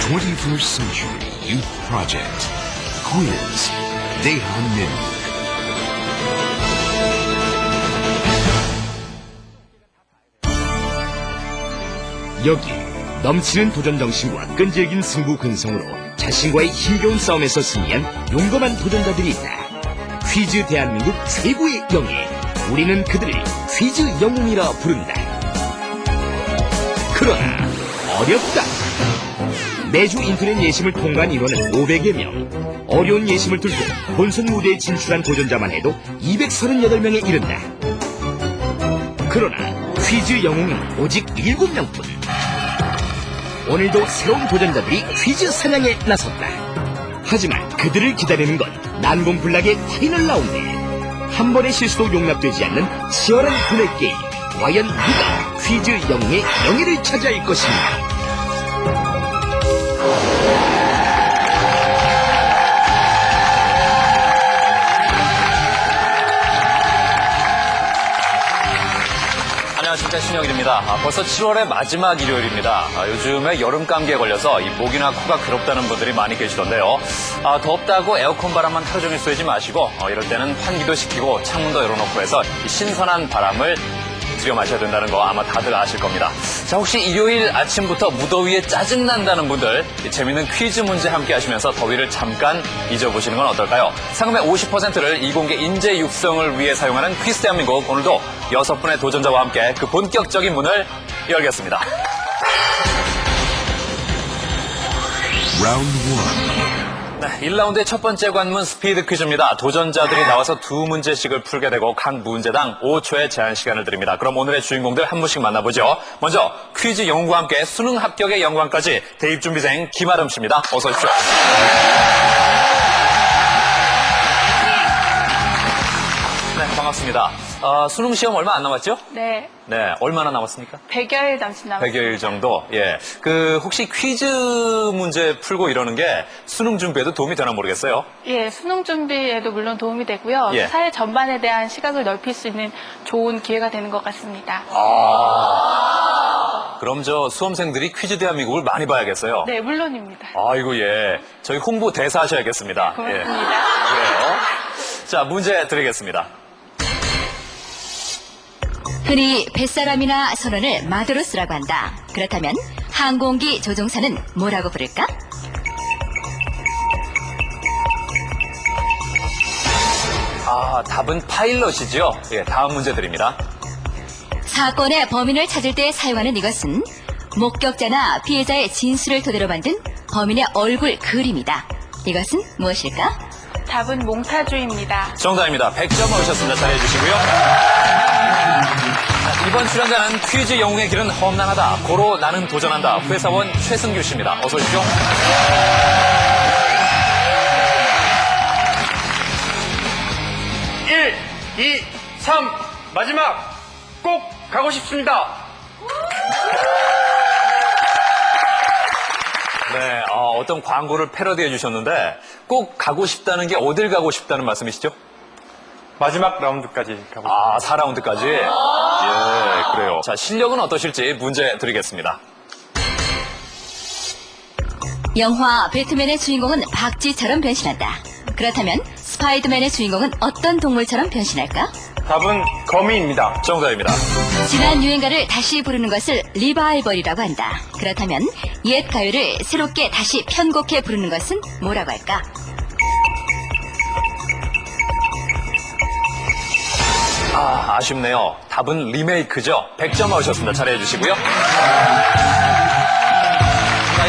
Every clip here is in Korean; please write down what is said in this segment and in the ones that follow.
21st Century Youth Project. Quiz. 대한민국. 여기 넘치는 도전 정신과 끈질긴 승부 근성으로 자신과의 힘겨운 싸움에서 승리한 용감한 도전자들이 있다. 퀴즈 대한민국 최고의 영예. 우리는 그들을 퀴즈 영웅이라 부른다. 그러나 어렵다. 매주 인터넷 예심을 통과한 인원은 500여 명. 어려운 예심을 뚫고 본선 무대에 진출한 도전자만 해도 238명에 이른다. 그러나 퀴즈 영웅은 오직 7명뿐. 오늘도 새로운 도전자들이 퀴즈 사냥에 나섰다. 하지만 그들을 기다리는 건 난공불락의 파이널 라운드. 한 번의 실수도 용납되지 않는 치열한 분의 게임. 과연 누가 퀴즈 영웅의 영예를 차지할 것인가? 안녕하십니까, 신영일입니다. 벌써 7월의 마지막 일요일입니다. 요즘에 여름 감기에 걸려서 이 목이나 코가 괴롭다는 분들이 많이 계시던데요. 덥다고 에어컨 바람만 하루 종일 쐬지 마시고 이럴 때는 환기도 시키고 창문도 열어놓고 해서 이 신선한 바람을 들여 마셔야 된다는 거 아마 다들 아실 겁니다. 자, 혹시 일요일 아침부터 무더위에 짜증난다는 분들, 재밌는 퀴즈 문제 함께 하시면서 더위를 잠깐 잊어보시는 건 어떨까요? 상금의 50%를 이공계 인재 육성을 위해 사용하는 퀴즈 대한민국, 오늘도 6분의 도전자와 함께 그 본격적인 문을 열겠습니다. Round 1. 네, 1라운드의 첫 번째 관문 스피드 퀴즈입니다. 도전자들이 나와서 2문제씩을 풀게 되고 각 문제당 5초의 제한 시간을 드립니다. 그럼 오늘의 주인공들 한 분씩 만나보죠. 먼저 퀴즈 영웅과 함께 수능 합격의 영광까지 대입준비생 김아름 씨입니다. 어서 오십시오. 네, 반갑습니다. 수능 시험 얼마 안 남았죠? 네. 네, 얼마나 남았습니까? 100여일 남짓 남았습니다. 100여일 정도? 예. 혹시 퀴즈 문제 풀고 이러는 게 수능 준비에도 도움이 되나 모르겠어요. 예, 수능 준비에도 물론 도움이 되고요. 예. 사회 전반에 대한 시각을 넓힐 수 있는 좋은 기회가 되는 것 같습니다. 그럼 저 수험생들이 퀴즈 대한민국을 많이 봐야겠어요. 네, 물론입니다. 아이고, 예. 저희 홍보 대사 하셔야겠습니다. 고맙습니다. 예. 그래요. 자, 문제 드리겠습니다. 흔히 뱃사람이나 선원을 마도로스라고 한다. 그렇다면 항공기 조종사는 뭐라고 부를까? 답은 파일럿이죠. 예, 다음 문제 드립니다. 사건의 범인을 찾을 때 사용하는 이것은 목격자나 피해자의 진술을 토대로 만든 범인의 얼굴 그림이다. 이것은 무엇일까? 답은 몽타주입니다. 정답입니다. 100점 얻으셨습니다. 잘해 주시고요. 이번 출연자는 퀴즈 영웅의 길은 험난하다. 고로 나는 도전한다. 회사원 최승규 씨입니다. 어서 오십시오. 일, 이, 삼, 마지막 꼭 가고 싶습니다. 네, 어떤 광고를 패러디해 주셨는데 꼭 가고 싶다는 게 어딜 가고 싶다는 말씀이시죠? 마지막 라운드까지 가고 싶습니다. 4라운드까지? 예, 그래요. 자, 실력은 어떠실지 문제 드리겠습니다. 영화 배트맨의 주인공은 박쥐처럼 변신한다. 그렇다면 스파이더맨의 주인공은 어떤 동물처럼 변신할까? 답은 거미입니다. 정답입니다. 지난 유행가를 다시 부르는 것을 리바이벌이라고 한다. 그렇다면 옛 가요를 새롭게 다시 편곡해 부르는 것은 뭐라고 할까? 아쉽네요. 답은 리메이크죠. 100점 얻으셨습니다. 잘해 주시고요. 자,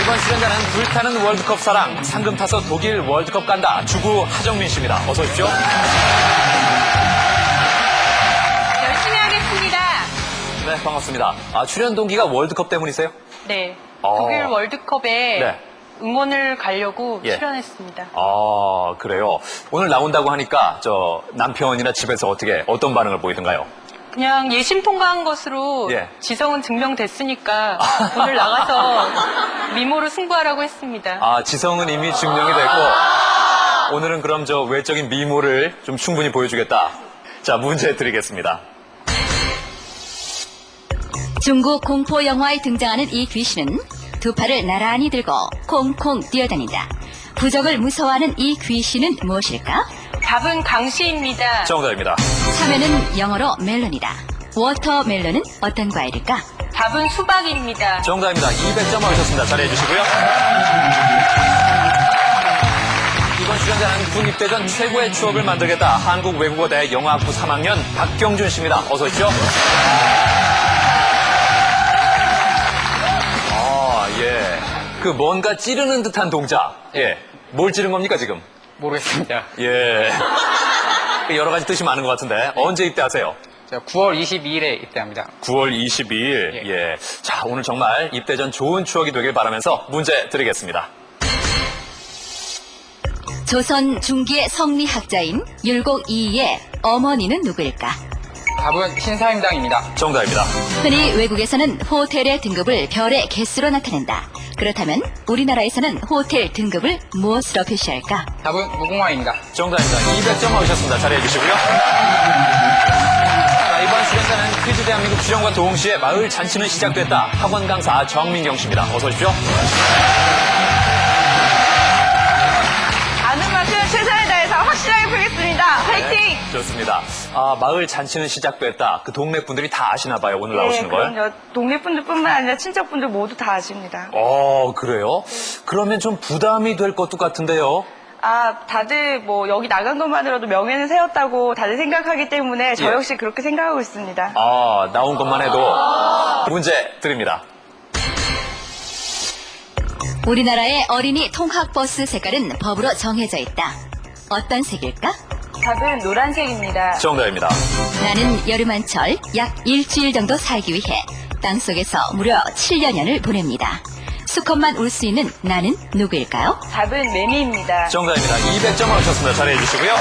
이번 출연자는 불타는 월드컵 사랑, 상금 타서 독일 월드컵 간다. 주부 하정민 씨입니다. 어서 오십시오. 열심히 하겠습니다. 네, 반갑습니다. 출연 동기가 월드컵 때문이세요? 네. 독일 월드컵에 네. 응원을 가려고 예. 출연했습니다. 그래요. 오늘 나온다고 하니까 남편이나 집에서 어떤 반응을 보이던가요? 그냥 예심 통과한 것으로 예. 지성은 증명됐으니까 오늘 나가서 미모로 승부하라고 했습니다. 지성은 이미 증명이 됐고 오늘은 그럼 외적인 미모를 좀 충분히 보여주겠다. 자, 문제 드리겠습니다. 중국 공포 영화에 등장하는 이 귀신은 두 팔을 나란히 들고 콩콩 뛰어다닌다. 부적을 무서워하는 이 귀신은 무엇일까? 답은 강시입니다. 정답입니다. 참외는 영어로 멜론이다. 워터멜론은 어떤 과일일까? 답은 수박입니다. 정답입니다. 200점 얻으셨습니다. 잘해 주시고요. 이번 출연자는 군입대 전 최고의 추억을 만들겠다. 한국외국어대 영어학부 3학년 박경준 씨입니다. 어서 오십시오. 예. 그 뭔가 찌르는 듯한 동작. 예. 뭘 찌른 겁니까, 지금? 모르겠습니다. 예. 여러 가지 뜻이 많은 것 같은데. 언제 입대하세요? 제가 9월 22일에 입대합니다. 9월 22일. 예. 자, 오늘 정말 입대 전 좋은 추억이 되길 바라면서 문제 드리겠습니다. 조선 중기의 성리학자인 율곡이의 어머니는 누구일까? 답은 신사임당입니다. 정답입니다. 흔히 외국에서는 호텔의 등급을 별의 개수로 나타낸다. 그렇다면 우리나라에서는 호텔 등급을 무엇으로 표시할까? 답은 무궁화입니다. 정답입니다. 200점 얻으셨습니다. 잘해 주시고요. 자, 이번 출연자는 퀴즈 대한민국 출연과 동시에 마을 잔치는 시작됐다. 학원 강사 정민경 씨입니다. 어서 오십시오. 아는 만큼 최선을 다해서 확실하게 풀겠습니다. 화이팅! 좋습니다. 마을 잔치는 시작됐다. 그 동네 분들이 다 아시나 봐요. 오늘 나오시는 걸. 그럼요. 동네 분들뿐만 아니라 친척분들 모두 다 아십니다. 그래요? 그러면 좀 부담이 될 것도 같은데요. 다들 뭐 여기 나간 것만으로도 명예는 세웠다고 다들 생각하기 때문에 저 예. 역시 그렇게 생각하고 있습니다. 나온 것만 해도 문제 드립니다. 우리나라의 어린이 통학버스 색깔은 법으로 정해져 있다. 어떤 색일까? 답은 노란색입니다. 정답입니다. 나는 여름 한철 약 일주일 정도 살기 위해 땅속에서 무려 7년여를 보냅니다. 수컷만 울 수 있는 나는 누구일까요? 답은 매미입니다. 정답입니다. 200점 얻으셨습니다. 잘해 주시고요.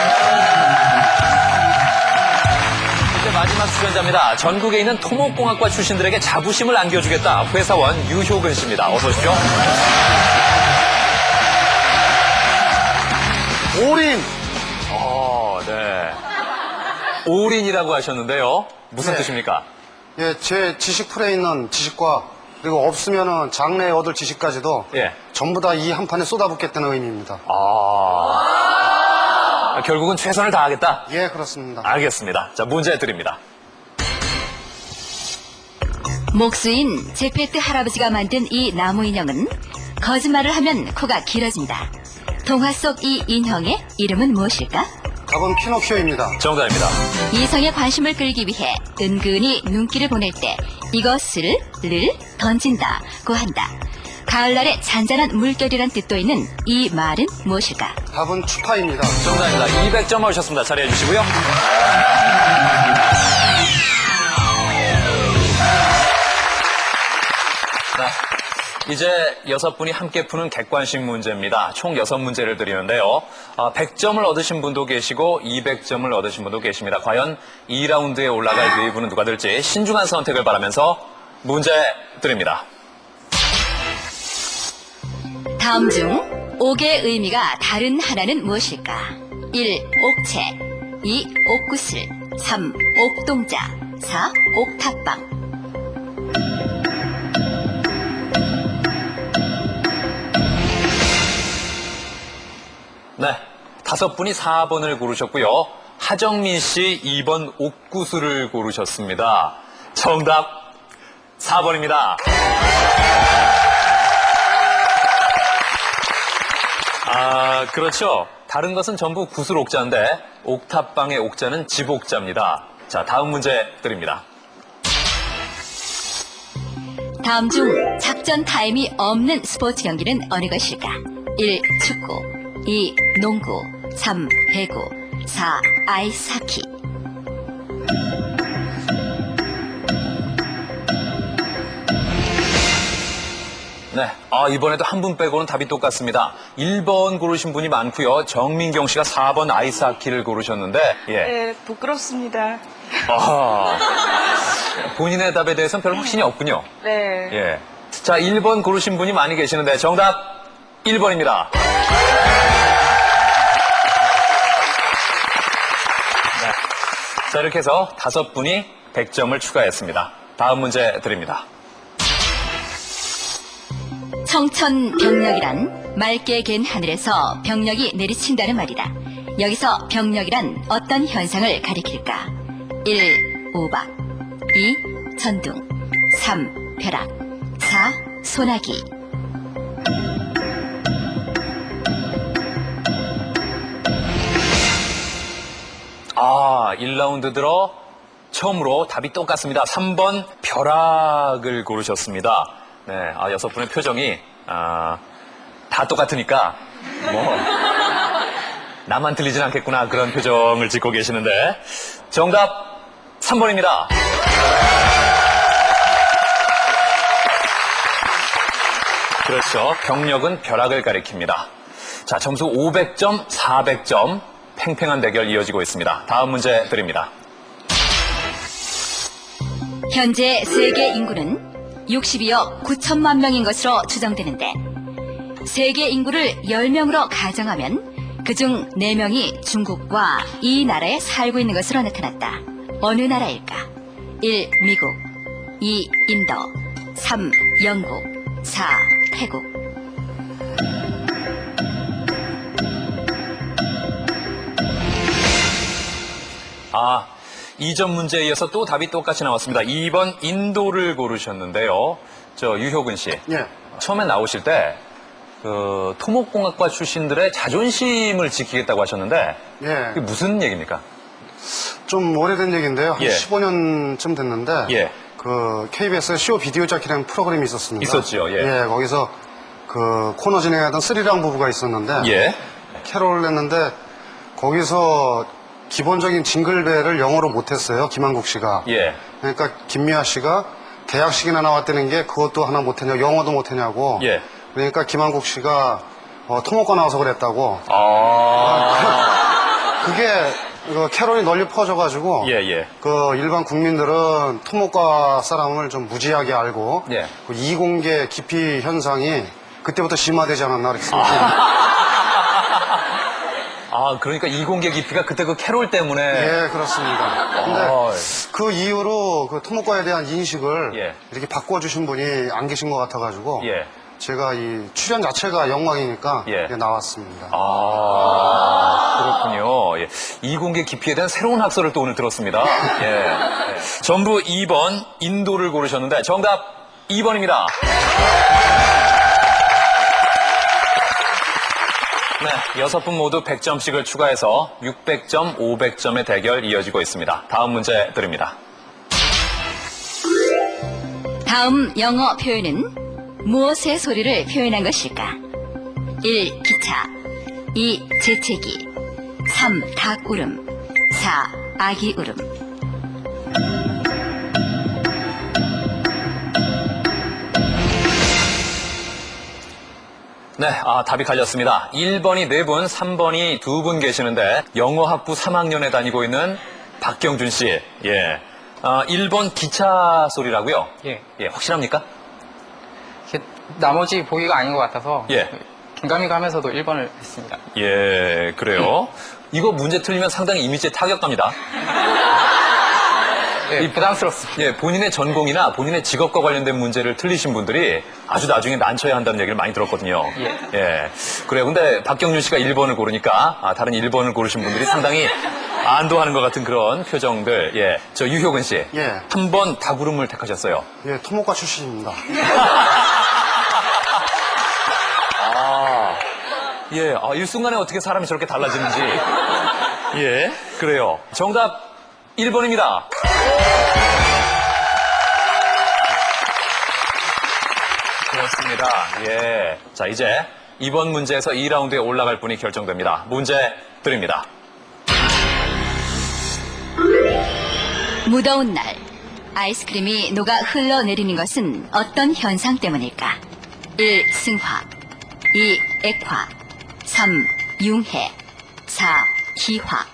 이제 마지막 출연자입니다. 전국에 있는 토목공학과 출신들에게 자부심을 안겨주겠다. 회사원 유효근 씨입니다. 어서 오십시오. 올인! 네. 올인이라고 하셨는데요. 무슨 네. 뜻입니까? 예, 제 지식풀에 있는 지식과 그리고 없으면은 장래에 얻을 지식까지도 예. 전부 다 이 한 판에 쏟아붓겠다는 의미입니다. 결국은 최선을 다하겠다. 예, 그렇습니다. 알겠습니다. 자, 문제 드립니다. 목수인 제페트 할아버지가 만든 이 나무 인형은 거짓말을 하면 코가 길어진다. 동화 속 이 인형의 이름은 무엇일까? 답은 피노키오입니다. 정답입니다. 이성의 관심을 끌기 위해 은근히 눈길을 보낼 때 이것을 던진다고 한다. 가을날의 잔잔한 물결이란 뜻도 있는 이 말은 무엇일까? 답은 추파입니다. 정답입니다. 200점 얻으셨습니다. 잘해 주시고요. 자, 이제 6분이 함께 푸는 객관식 문제입니다. 총 6문제를 드리는데요. 100점을 얻으신 분도 계시고 200점을 얻으신 분도 계십니다. 과연 2라운드에 올라갈 4분은 누가 될지 신중한 선택을 바라면서 문제 드립니다. 다음 중 옥의 의미가 다른 하나는 무엇일까? 1. 옥체 2. 옥구슬 3. 옥동자 4. 옥탑방 네, 5분이 4번을 고르셨고요. 하정민 씨 2번 옥구슬을 고르셨습니다. 정답 4번입니다. 그렇죠. 다른 것은 전부 구슬 옥자인데 옥탑방의 옥자는 집 옥자입니다. 자, 다음 문제 드립니다. 다음 중 작전 타임이 없는 스포츠 경기는 어느 것일까? 1. 축구 2. 농구 3. 배구 4. 아이스하키 네, 이번에도 한 분 빼고는 답이 똑같습니다. 1번 고르신 분이 많고요. 정민경 씨가 4번 아이스하키를 고르셨는데 네, 부끄럽습니다. 본인의 답에 대해서는 별 확신이 없군요. 네. 예. 자, 1번 고르신 분이 많이 계시는데 정답 1번입니다. 네. 자, 이렇게 해서 5분이 100점을 추가했습니다. 다음 문제 드립니다. 청천벽력이란 맑게 갠 하늘에서 병력이 내리친다는 말이다. 여기서 병력이란 어떤 현상을 가리킬까? 1. 오박 2. 천둥 3. 벼락 4. 소나기. 아, 1라운드 들어 처음으로 답이 똑같습니다. 3번 벼락을 고르셨습니다. 네, 6분의 표정이 다 똑같으니까 뭐 나만 틀리진 않겠구나 그런 표정을 짓고 계시는데 정답 3번입니다. 그렇죠. 병력은 벼락을 가리킵니다. 자, 점수 500점, 400점 팽팽한 대결 이어지고 있습니다. 다음 문제 드립니다. 현재 세계 인구는 62억 9천만 명인 것으로 추정되는데 세계 인구를 10명으로 가정하면 그중 4명이 중국과 이 나라에 살고 있는 것으로 나타났다. 어느 나라일까? 1. 미국 2. 인도 3. 영국 4. 태국. 이 점 문제에 이어서 또 답이 똑같이 나왔습니다. 2번 인도를 고르셨는데요. 유효근 씨. 예. 처음에 나오실 때, 토목공학과 출신들의 자존심을 지키겠다고 하셨는데, 예. 그게 무슨 얘기입니까? 좀 오래된 얘기인데요. 한 예. 15년쯤 됐는데 예. 그 KBS 쇼 비디오 짝이라는 프로그램이 있었습니다. 있었죠, 예. 거기서 그 코너 진행하던 스리랑 부부가 있었는데 예. 캐롤을 했는데 거기서 기본적인 징글벨을 영어로 못했어요. 김한국 씨가. 예. 그러니까 김미아 씨가 대학식이나 나왔다는 게 그것도 하나 못했냐, 영어도 못했냐고. 예. 그러니까 김한국 씨가 토목과 나와서 그랬다고. 그게 그 캐롤이 널리 퍼져가지고 예. 그 일반 국민들은 토목과 사람을 좀 무지하게 알고 예. 그 이공계 기피 현상이 그때부터 심화되지 않았나 그렇게 생각합니다. 그러니까 이공계 깊이가 그때 그 캐롤 때문에. 예, 그렇습니다. 근데 그 이후로 그 토목과에 대한 인식을 예. 이렇게 바꿔주신 분이 안 계신 것 같아가지고 예. 제가 이 출연 자체가 영광이니까 예. 나왔습니다. 그렇군요. 예. 이공계 깊이에 대한 새로운 학설을 또 오늘 들었습니다. 예. 전부 2번 인도를 고르셨는데 정답 2번입니다. 네, 6분 모두 100점씩을 추가해서 600점, 500점의 대결 이어지고 있습니다. 다음 문제 드립니다. 다음 영어 표현은 무엇의 소리를 표현한 것일까? 1. 기차 2. 재채기 3. 닭 울음 4. 아기 울음. 네, 답이 갈렸습니다. 1번이 4분, 3번이 2분 계시는데 영어학부 3학년에 다니고 있는 박경준 씨. 예. 1번 기차 소리라고요? 예. 예, 확실합니까? 나머지 보기가 아닌 것 같아서 예. 긴가민가 하면서도 1번을 했습니다. 예, 그래요. 이거 문제 틀리면 상당히 이미지에 타격갑니다. 예, 부담스럽습니다. 예, 본인의 전공이나 본인의 직업과 관련된 문제를 틀리신 분들이 아주 나중에 난처해 한다는 얘기를 많이 들었거든요. 예. 그래요. 근데 박경준 씨가 1번을 고르니까 다른 1번을 고르신 분들이 상당히 안도하는 것 같은 그런 표정들. 예. 유효근 씨. 예. 3번 닭울음을 택하셨어요. 예, 토목과 출신입니다. 예. 일순간에 어떻게 사람이 저렇게 달라지는지. 예. 그래요. 정답 1번입니다. 그렇습니다. 예. 자, 이제 이번 문제에서 2라운드에 올라갈 분이 결정됩니다. 문제 드립니다. 무더운 날 아이스크림이 녹아 흘러내리는 것은 어떤 현상 때문일까? 1. 승화 2. 액화 3. 융해 4. 기화.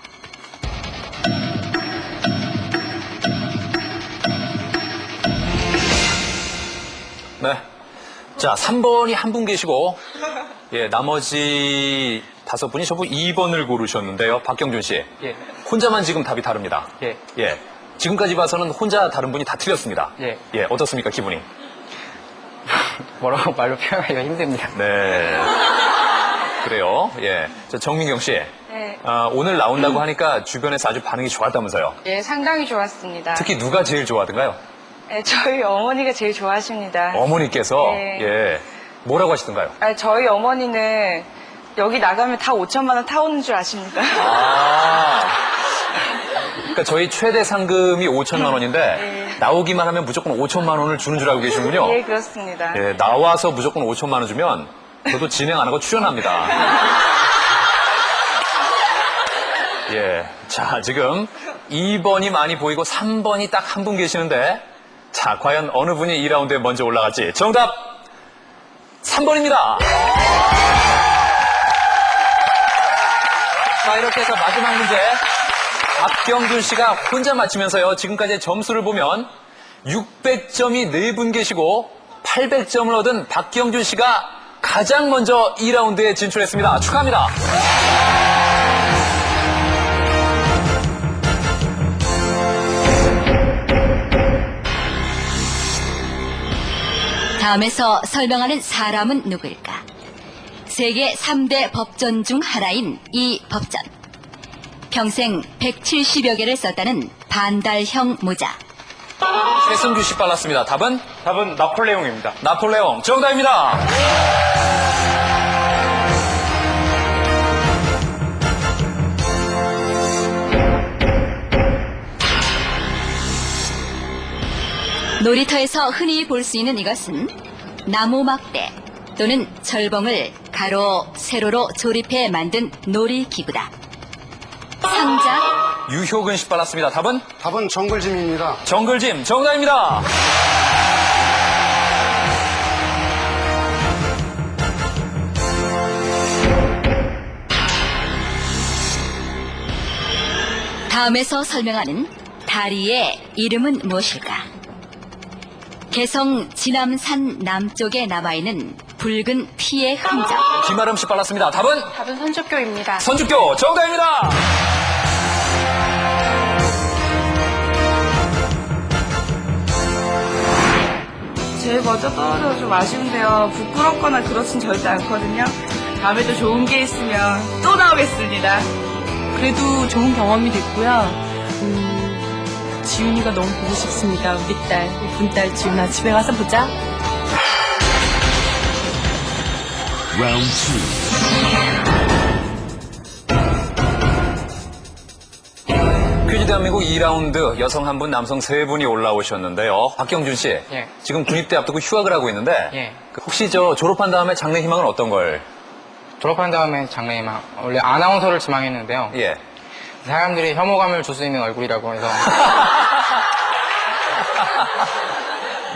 네. 자, 3번이 한 분 계시고, 예, 나머지 5분이 전부 2번을 고르셨는데요. 박경준 씨. 예. 혼자만 지금 답이 다릅니다. 예. 예. 지금까지 봐서는 혼자 다른 분이 다 틀렸습니다. 예. 예, 어떻습니까, 기분이? 뭐라고 말로 표현하기가 힘듭니다. 네. 그래요. 예. 저 정민경 씨. 네. 오늘 나온다고 하니까 주변에서 아주 반응이 좋았다면서요. 예, 상당히 좋았습니다. 특히 누가 제일 좋아하던가요? 네, 저희 어머니가 제일 좋아하십니다. 어머니께서. 네. 예. 뭐라고 하시던가요? 저희 어머니는 여기 나가면 다 5천만 원 타오는 줄 아십니다. 그러니까 저희 최대 상금이 5천만 원인데 네. 나오기만 하면 무조건 5천만 원을 주는 줄 알고 계시는군요. 예, 그렇습니다. 예, 나와서 무조건 5천만 원 주면 저도 진행 안 하고 출연합니다. 예. 자, 지금 2번이 많이 보이고 3번이 딱 한 분 계시는데 자, 과연 어느 분이 2라운드에 먼저 올라갈지. 정답 3번입니다. 자, 이렇게 해서 마지막 문제. 박경준 씨가 혼자 맞히면서요. 지금까지의 점수를 보면 600점이 4분 계시고 800점을 얻은 박경준 씨가 가장 먼저 2라운드에 진출했습니다. 축하합니다. 다음에서 설명하는 사람은 누구일까? 세계 3대 법전 중 하나인 이 법전. 평생 170여 개를 썼다는 반달형 모자. 최승규 씨 빨랐습니다. 답은? 답은 나폴레옹입니다. 나폴레옹. 정답입니다. 놀이터에서 흔히 볼 수 있는 이것은 나무 막대 또는 철봉을 가로, 세로로 조립해 만든 놀이기구다. 상자, 유효근 씨 빨랐습니다. 답은? 답은 정글짐입니다. 정글짐. 정답입니다. 다음에서 설명하는 다리의 이름은 무엇일까? 개성 지남산 남쪽에 남아있는 붉은 피의 흔적. 김아름 씨 빨랐습니다. 답은? 답은 선조교입니다. 선주교. 정답입니다. 제일 먼저 떨어져서 좀 아쉬운데요. 부끄럽거나 그렇진 절대 않거든요. 다음에도 좋은 게 있으면 또 나오겠습니다. 그래도 좋은 경험이 됐고요. 지윤이가 너무 보고 싶습니다. 우리 딸, 예쁜 딸 지윤아, 집에 가서 보자. Round 2. 퀴즈 대한민국 2라운드 여성 한 분, 남성 3분이 올라오셨는데요. 박경준 씨. 예. 지금 군입대 앞두고 휴학을 하고 있는데 예. 혹시 저 졸업한 다음에 장래 희망은 어떤 걸? 졸업한 다음에 장래희망. 원래 아나운서를 지망했는데요. 예. 사람들이 혐오감을 줄 수 있는 얼굴이라고 해서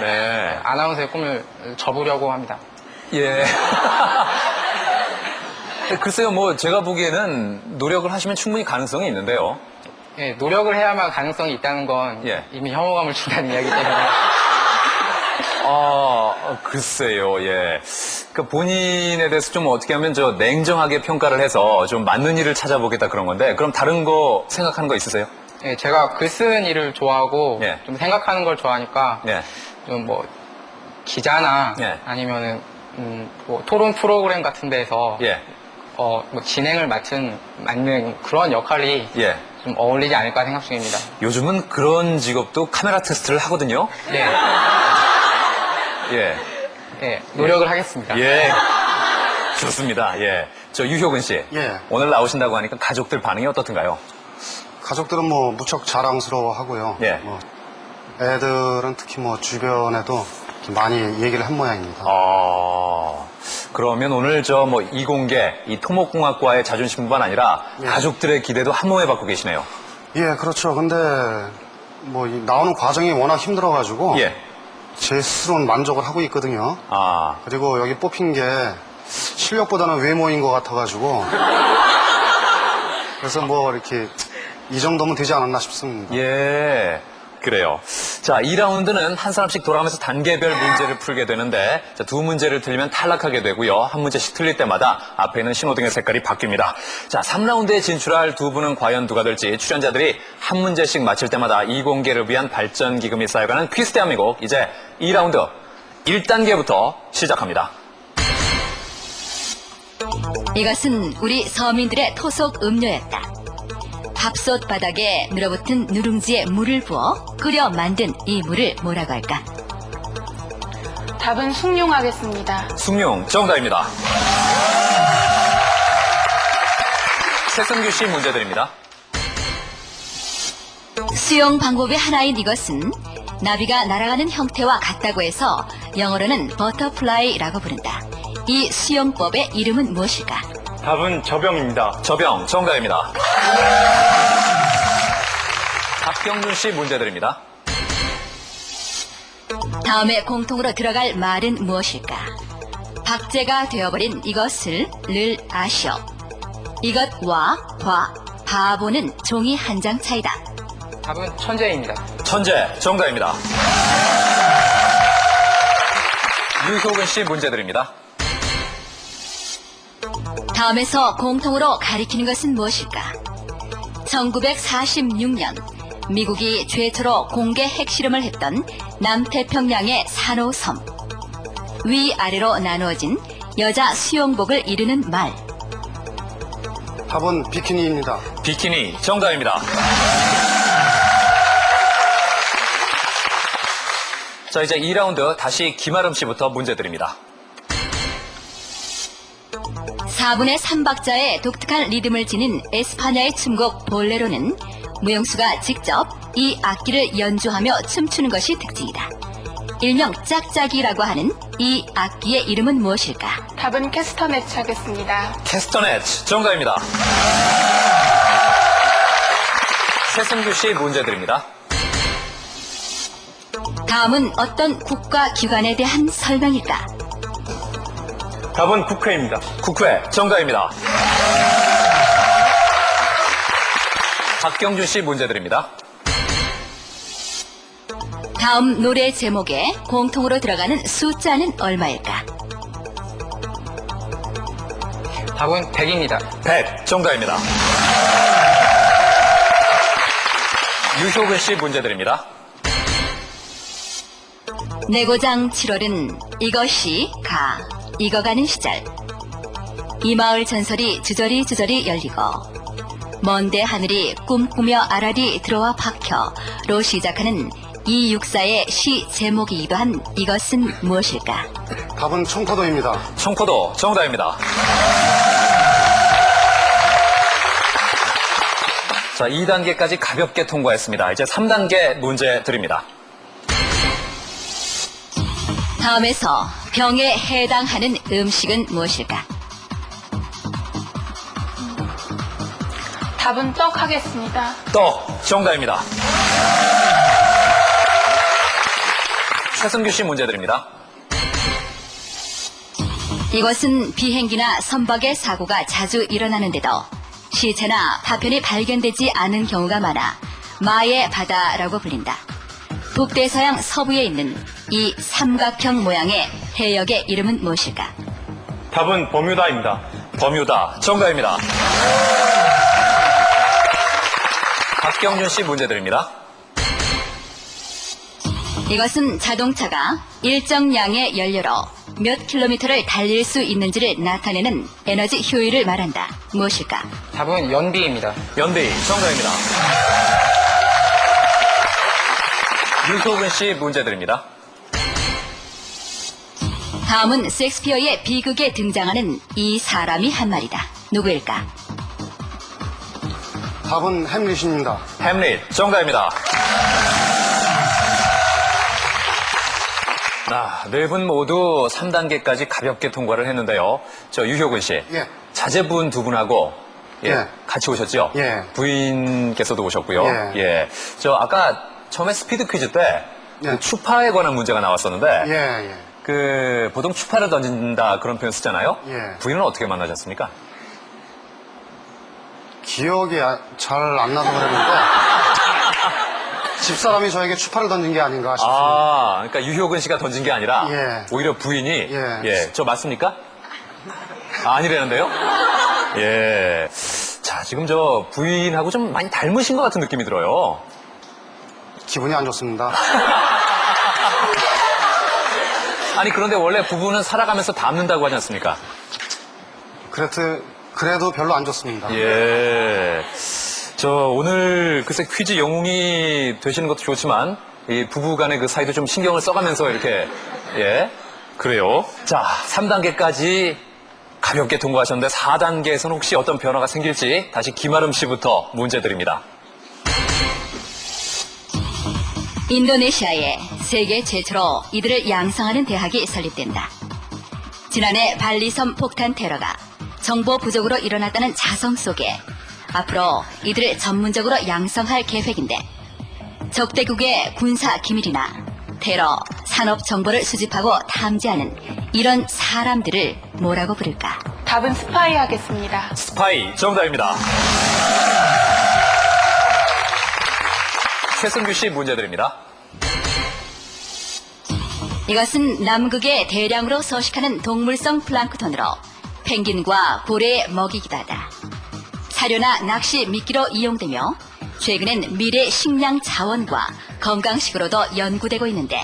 네. 아나운서의 꿈을 접으려고 합니다. 예. 글쎄요, 뭐 제가 보기에는 노력을 하시면 충분히 가능성이 있는데요. 예, 노력을 해야만 가능성이 있다는 건 예. 이미 혐오감을 준다는 이야기 때문에 글쎄요, 예. 그 본인에 대해서 좀 어떻게 하면 저 냉정하게 평가를 해서 좀 맞는 일을 찾아보겠다 그런 건데, 그럼 다른 거 생각하는 거 있으세요? 예, 제가 글 쓰는 일을 좋아하고 예. 좀 생각하는 걸 좋아하니까 예. 좀 뭐 기자나 예. 아니면은 뭐 토론 프로그램 같은 데서 예. 뭐 진행을 맡는 그런 역할이 예. 좀 어울리지 않을까 생각 중입니다. 요즘은 그런 직업도 카메라 테스트를 하거든요. 예, 예. 예, 노력을 하겠습니다. 예. 좋습니다. 예. 저 유효근 씨. 예. 오늘 나오신다고 하니까 가족들 반응이 어떻든가요? 가족들은 뭐 무척 자랑스러워 하고요. 예. 뭐 애들은 특히 뭐 주변에도 많이 얘기를 한 모양입니다. 그러면 오늘 저 뭐 이공계, 이 토목공학과의 자존심뿐만 아니라 예. 가족들의 기대도 한 몸에 받고 계시네요. 예, 그렇죠. 근데 뭐 나오는 과정이 워낙 힘들어가지고 예. 제 스스로는 만족을 하고 있거든요. 그리고 여기 뽑힌 게 실력보다는 외모인 것 같아가지고 그래서 뭐 이렇게 이 정도면 되지 않았나 싶습니다. 예. 그래요. 자, 2라운드는 한 사람씩 돌아가면서 단계별 문제를 풀게 되는데, 자, 2문제를 틀리면 탈락하게 되고요. 한 문제씩 틀릴 때마다 앞에 있는 신호등의 색깔이 바뀝니다. 자, 3라운드에 진출할 2분은 과연 누가 될지 출연자들이 한 문제씩 맞힐 때마다 이공계를 위한 발전 기금이 쌓여가는 퀴즈 대한민국. 이제 2라운드 1단계부터 시작합니다. 이것은 우리 서민들의 토속 음료였다. 밥솥 바닥에 늘어붙은 누룽지에 물을 부어 끓여 만든 이 물을 뭐라고 할까? 답은 숭늉하겠습니다. 숭늉 정답입니다. 최승규 씨 문제 드립니다. 수영 방법의 하나인 이것은 나비가 날아가는 형태와 같다고 해서 영어로는 버터플라이라고 부른다. 이 수영법의 이름은 무엇일까? 답은 저병입니다. 저병 정답입니다. 박경준 씨 문제 드립니다. 다음에 공통으로 들어갈 말은 무엇일까? 박제가 되어버린 이것을 를 아시오. 이것과 바보는 종이 한 장 차이다. 답은 천재입니다. 천재 정답입니다. 유효근 씨 문제 드립니다. 다음에서 공통으로 가리키는 것은 무엇일까? 1946년 미국이 최초로 공개 핵실험을 했던 남태평양의 산호섬. 위아래로 나누어진 여자 수영복을 이르는 말. 답은 비키니입니다. 비키니 정답입니다. 자, 이제 2라운드 다시 김아름 씨부터 문제 드립니다. 4분의 3박자의 독특한 리듬을 지닌 에스파냐의 춤곡 볼레로는 무용수가 직접 이 악기를 연주하며 춤추는 것이 특징이다. 일명 짝짝이라고 하는 이 악기의 이름은 무엇일까? 답은 캐스터네츠 하겠습니다. 캐스터넷 정답입니다. 최승규 씨 문제 드립니다. 다음은 어떤 국가기관에 대한 설명일까? 답은 국회입니다. 국회 정답입니다. 박경준 씨 문제 드립니다. 다음 노래 제목에 공통으로 들어가는 숫자는 얼마일까? 답은 100입니다. 100 정답입니다. 유효근 씨 문제 드립니다. 내고장 7월은 이것이 익어가는 시절. 이 마을 전설이 주저리 열리고 먼데 하늘이 꿈꾸며 알알이 들어와 박혀로 시작하는 이 육사의 시 제목이기도 한 이것은 무엇일까? 답은 청포도입니다. 청포도 정답입니다. 자, 2단계까지 가볍게 통과했습니다. 이제 3단계 문제 드립니다. 다음에서 병에 해당하는 음식은 무엇일까? 답은 떡 하겠습니다. 떡 정답입니다. 최승규 씨 문제 드립니다. 이것은 비행기나 선박의 사고가 자주 일어나는데도 시체나 파편이 발견되지 않은 경우가 많아 마의 바다라고 불린다. 북대서양 서부에 있는 이 삼각형 모양의 해역의 이름은 무엇일까? 답은 버뮤다입니다. 버뮤다 정답입니다. 박경준 씨 문제 드립니다. 이것은 자동차가 일정량의 연료로 몇 킬로미터를 달릴 수 있는지를 나타내는 에너지 효율을 말한다. 무엇일까? 답은 연비입니다. 연비 정답입니다. 유효근 씨 문제 드립니다. 다음은 셰익스피어의 비극에 등장하는 이 사람이 한 말이다. 누구일까? 답은 햄릿입니다. 햄릿 정답입니다. 네 분 모두 3단계까지 가볍게 통과를 했는데요. 저 유효근 씨, 예. 자제분 두 분하고 예. 같이 오셨죠? 예. 부인께서도 오셨고요. 예. 저 아까 처음에 스피드 퀴즈 때 예. 그 추파에 관한 문제가 나왔었는데 예. 그 보통 추파를 던진다 그런 표현 쓰잖아요. 예. 부인은 어떻게 만나셨습니까? 기억이 잘 안 나서 그랬는데 집사람이 저에게 추파를 던진 게 아닌가 싶습니다. 아, 그러니까 유효근 씨가 던진 게 아니라 예. 오히려 부인이 예. 저 맞습니까? 아니라는데요? 예. 자, 지금 저 부인하고 좀 많이 닮으신 것 같은 느낌이 들어요. 기분이 안 좋습니다. 아니, 그런데 원래 부부는 살아가면서 닮는다고 하지 않습니까? 그래도 별로 안 좋습니다. 예. 저, 오늘 글쎄 퀴즈 영웅이 되시는 것도 좋지만, 이 부부 간의 그 사이도 좀 신경을 써가면서 이렇게, 예. 그래요. 자, 3단계까지 가볍게 통과하셨는데 4단계에서는 혹시 어떤 변화가 생길지 다시 김아름 씨부터 문제 드립니다. 인도네시아에 세계 최초로 이들을 양성하는 대학이 설립된다. 지난해 발리섬 폭탄 테러가 정보 부족으로 일어났다는 자성 속에 앞으로 이들을 전문적으로 양성할 계획인데 적대국의 군사 기밀이나 테러, 산업 정보를 수집하고 탐지하는 이런 사람들을 뭐라고 부를까? 답은 스파이 하겠습니다. 스파이 정답입니다. 최승규 씨 문제 드립니다. 이것은 남극에 대량으로 서식하는 동물성 플랑크톤으로 펭귄과 고래의 먹이기도 하다. 사료나 낚시 미끼로 이용되며 최근엔 미래 식량 자원과 건강식으로도 연구되고 있는데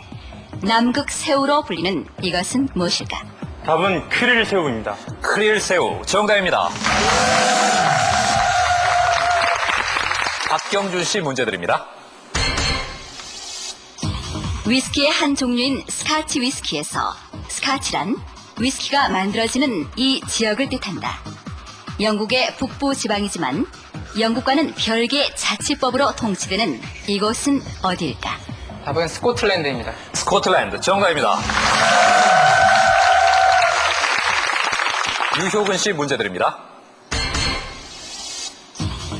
남극 새우로 불리는 이것은 무엇일까? 답은 크릴 새우입니다. 크릴 새우 정답입니다. 박경준 씨 문제 드립니다. 위스키의 한 종류인 스카치 위스키에서 스카치란 위스키가 만들어지는 이 지역을 뜻한다. 영국의 북부 지방이지만 영국과는 별개의 자치법으로 통치되는 이곳은 어디일까? 답은 스코틀랜드입니다. 스코틀랜드 정답입니다. 유효근 씨 문제 드립니다.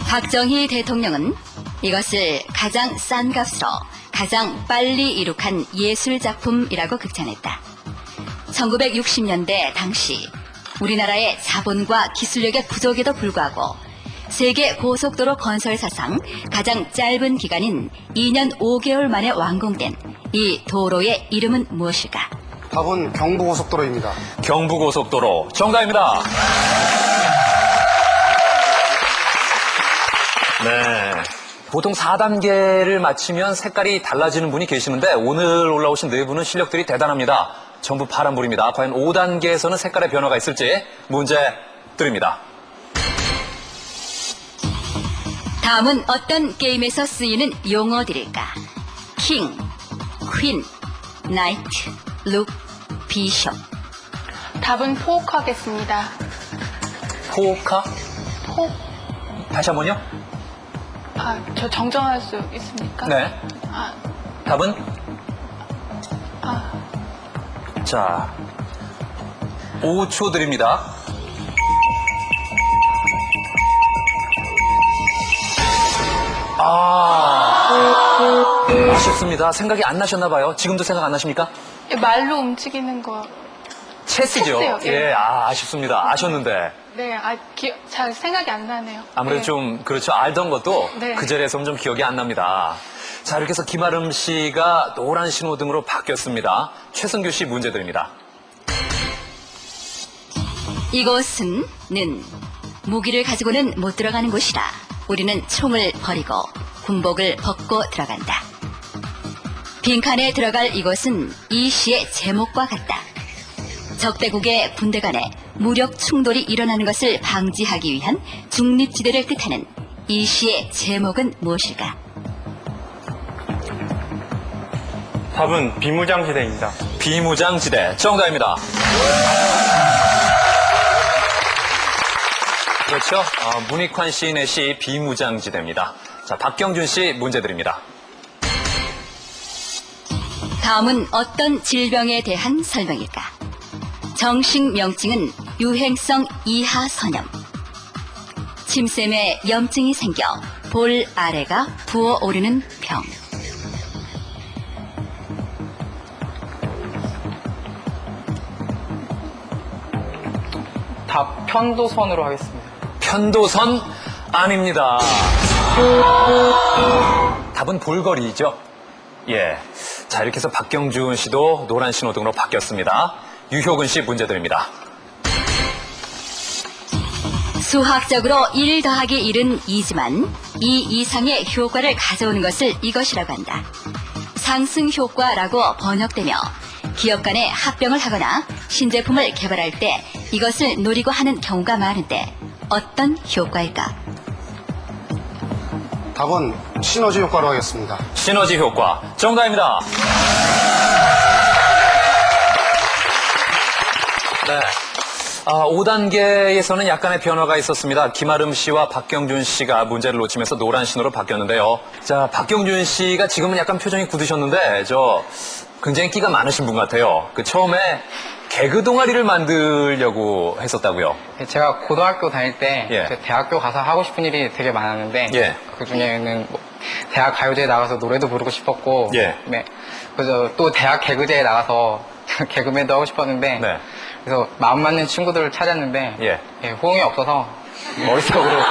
박정희 대통령은 이것을 가장 싼 값으로 가장 빨리 이룩한 예술작품이라고 극찬했다. 1960년대 당시 우리나라의 자본과 기술력의 부족에도 불구하고 세계 고속도로 건설 사상 가장 짧은 기간인 2년 5개월 만에 완공된 이 도로의 이름은 무엇일까? 답은 경부고속도로입니다. 경부고속도로 정답입니다. 네. 보통 4단계를 마치면 색깔이 달라지는 분이 계시는데 오늘 올라오신 네 분은 실력들이 대단합니다. 전부 파란불입니다. 과연 5단계에서는 색깔의 변화가 있을지 문제 드립니다. 다음은 어떤 게임에서 쓰이는 용어들일까? 킹, 퀸, 나이트, 룩, 비숍. 답은 포크 하겠습니다. 포카? 포? 다시 한번요? 저 정정할 수 있습니까? 네. 답은? 자, 5초 드립니다. 아쉽습니다. 생각이 안 나셨나 봐요. 지금도 생각 안 나십니까? 말로 움직이는 거. 체스죠. 체스요, 예. 예, 아쉽습니다. 아셨는데. 네, 잘 생각이 안 나네요. 아무래도 네. 좀, 그렇죠. 알던 것도 네. 그 자리에서는 좀 기억이 안 납니다. 자, 이렇게 해서 김아름 씨가 노란 신호등으로 바뀌었습니다. 최승규 씨 문제 드립니다. 이곳은 무기를 가지고는 못 들어가는 곳이라 우리는 총을 버리고 군복을 벗고 들어간다. 빈칸에 들어갈 이곳은 이 시의 제목과 같다. 적대국의 군대 간에 무력 충돌이 일어나는 것을 방지하기 위한 중립지대를 뜻하는 이 시의 제목은 무엇일까? 답은 비무장지대입니다. 비무장지대 정답입니다. 그렇죠. 문익환 시인의 시 비무장지대입니다. 자, 박경준 씨 문제 드립니다. 다음은 어떤 질병에 대한 설명일까? 정식 명칭은 유행성 이하선염. 침샘에 염증이 생겨 볼 아래가 부어오르는 병. 답 편도선으로 하겠습니다. 편도선 아닙니다. 답은 볼거리죠. 예. 자, 이렇게 해서 박경준 씨도 노란 신호등으로 바뀌었습니다. 유효근 씨 문제 드립니다. 수학적으로 1 더하기 1은 2지만 2 이상의 효과를 가져오는 것을 이것이라고 한다. 상승 효과라고 번역되며 기업 간에 합병을 하거나 신제품을 개발할 때 이것을 노리고 하는 경우가 많은데 어떤 효과일까? 답은 시너지 효과로 하겠습니다. 시너지 효과. 정답입니다. 네. 5단계에서는 약간의 변화가 있었습니다. 김아름 씨와 박경준 씨가 문제를 놓치면서 노란 신호로 바뀌었는데요. 자, 박경준 씨가 지금은 약간 표정이 굳으셨는데, 굉장히 끼가 많으신 분 같아요. 처음에 개그 동아리를 만들려고 했었다고요. 제가 고등학교 다닐 때 예. 대학교 가서 하고 싶은 일이 되게 많았는데 예. 그중에는 대학 가요제에 나가서 노래도 부르고 싶었고 예. 네. 그래서 또 대학 개그제에 나가서 개그맨도 하고 싶었는데 네. 그래서 마음 맞는 친구들을 찾았는데 예. 호응이 없어서 머릿속으로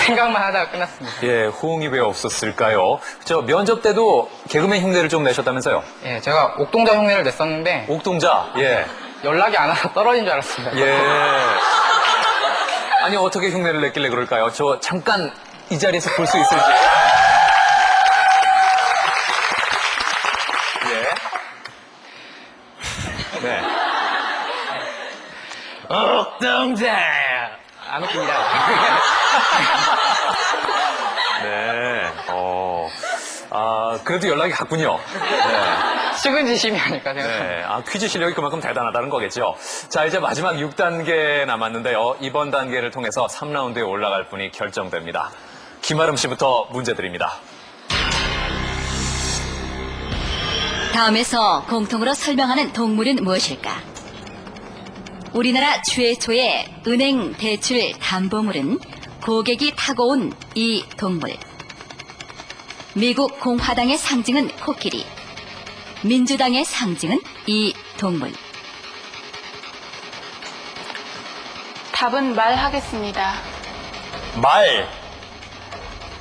생각만 하다가 끝났습니다. 예, 호응이 왜 없었을까요? 면접 때도 개그맨 흉내를 좀 내셨다면서요? 예, 제가 옥동자 흉내를 냈었는데 옥동자, 예. 연락이 안 와서 떨어진 줄 알았습니다. 예. 아니, 어떻게 흉내를 냈길래 그럴까요? 잠깐 이 자리에서 볼 수 있을지. 예. 네. 옥동자! 안 웃깁니다. 네. 그래도 연락이 갔군요. 네. 식은지심이 아닐까 생각합니다. 네. 퀴즈 실력이 그만큼 대단하다는 거겠죠. 자, 이제 마지막 6단계 남았는데요. 이번 단계를 통해서 3라운드에 올라갈 분이 결정됩니다. 김아름 씨부터 문제 드립니다. 다음에서 공통으로 설명하는 동물은 무엇일까? 우리나라 최초의 은행 대출 담보물은 고객이 타고 온 이 동물. 미국 공화당의 상징은 코끼리. 민주당의 상징은 이 동물. 답은 말하겠습니다. 말.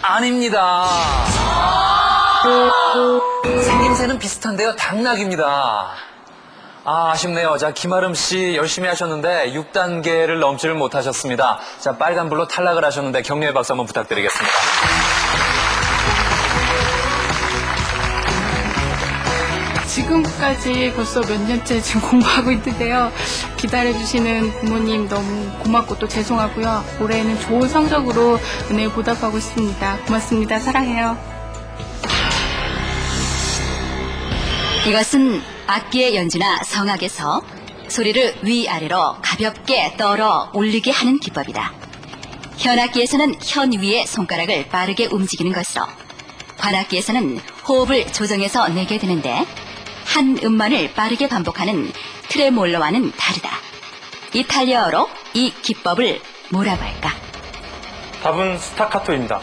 아닙니다. 생김새는 비슷한데요. 당나귀입니다. 아쉽네요. 자, 김아름 씨 열심히 하셨는데 6단계를 넘지를 못하셨습니다. 자, 빨간불로 탈락을 하셨는데 격려의 박수 한번 부탁드리겠습니다. 지금까지 벌써 몇 년째 지금 공부하고 있는데요. 기다려주시는 부모님 너무 고맙고 또 죄송하고요. 올해는 좋은 성적으로 은혜 보답하고 있습니다. 고맙습니다. 사랑해요. 이것은 악기의 연주나 성악에서 소리를 위아래로 가볍게 떨어 올리게 하는 기법이다. 현악기에서는 현 위의 손가락을 빠르게 움직이는 것으로, 관악기에서는 호흡을 조정해서 내게 되는데 한 음만을 빠르게 반복하는 트레몰로와는 다르다. 이탈리아어로 이 기법을 뭐라고 할까? 답은 스타카토입니다.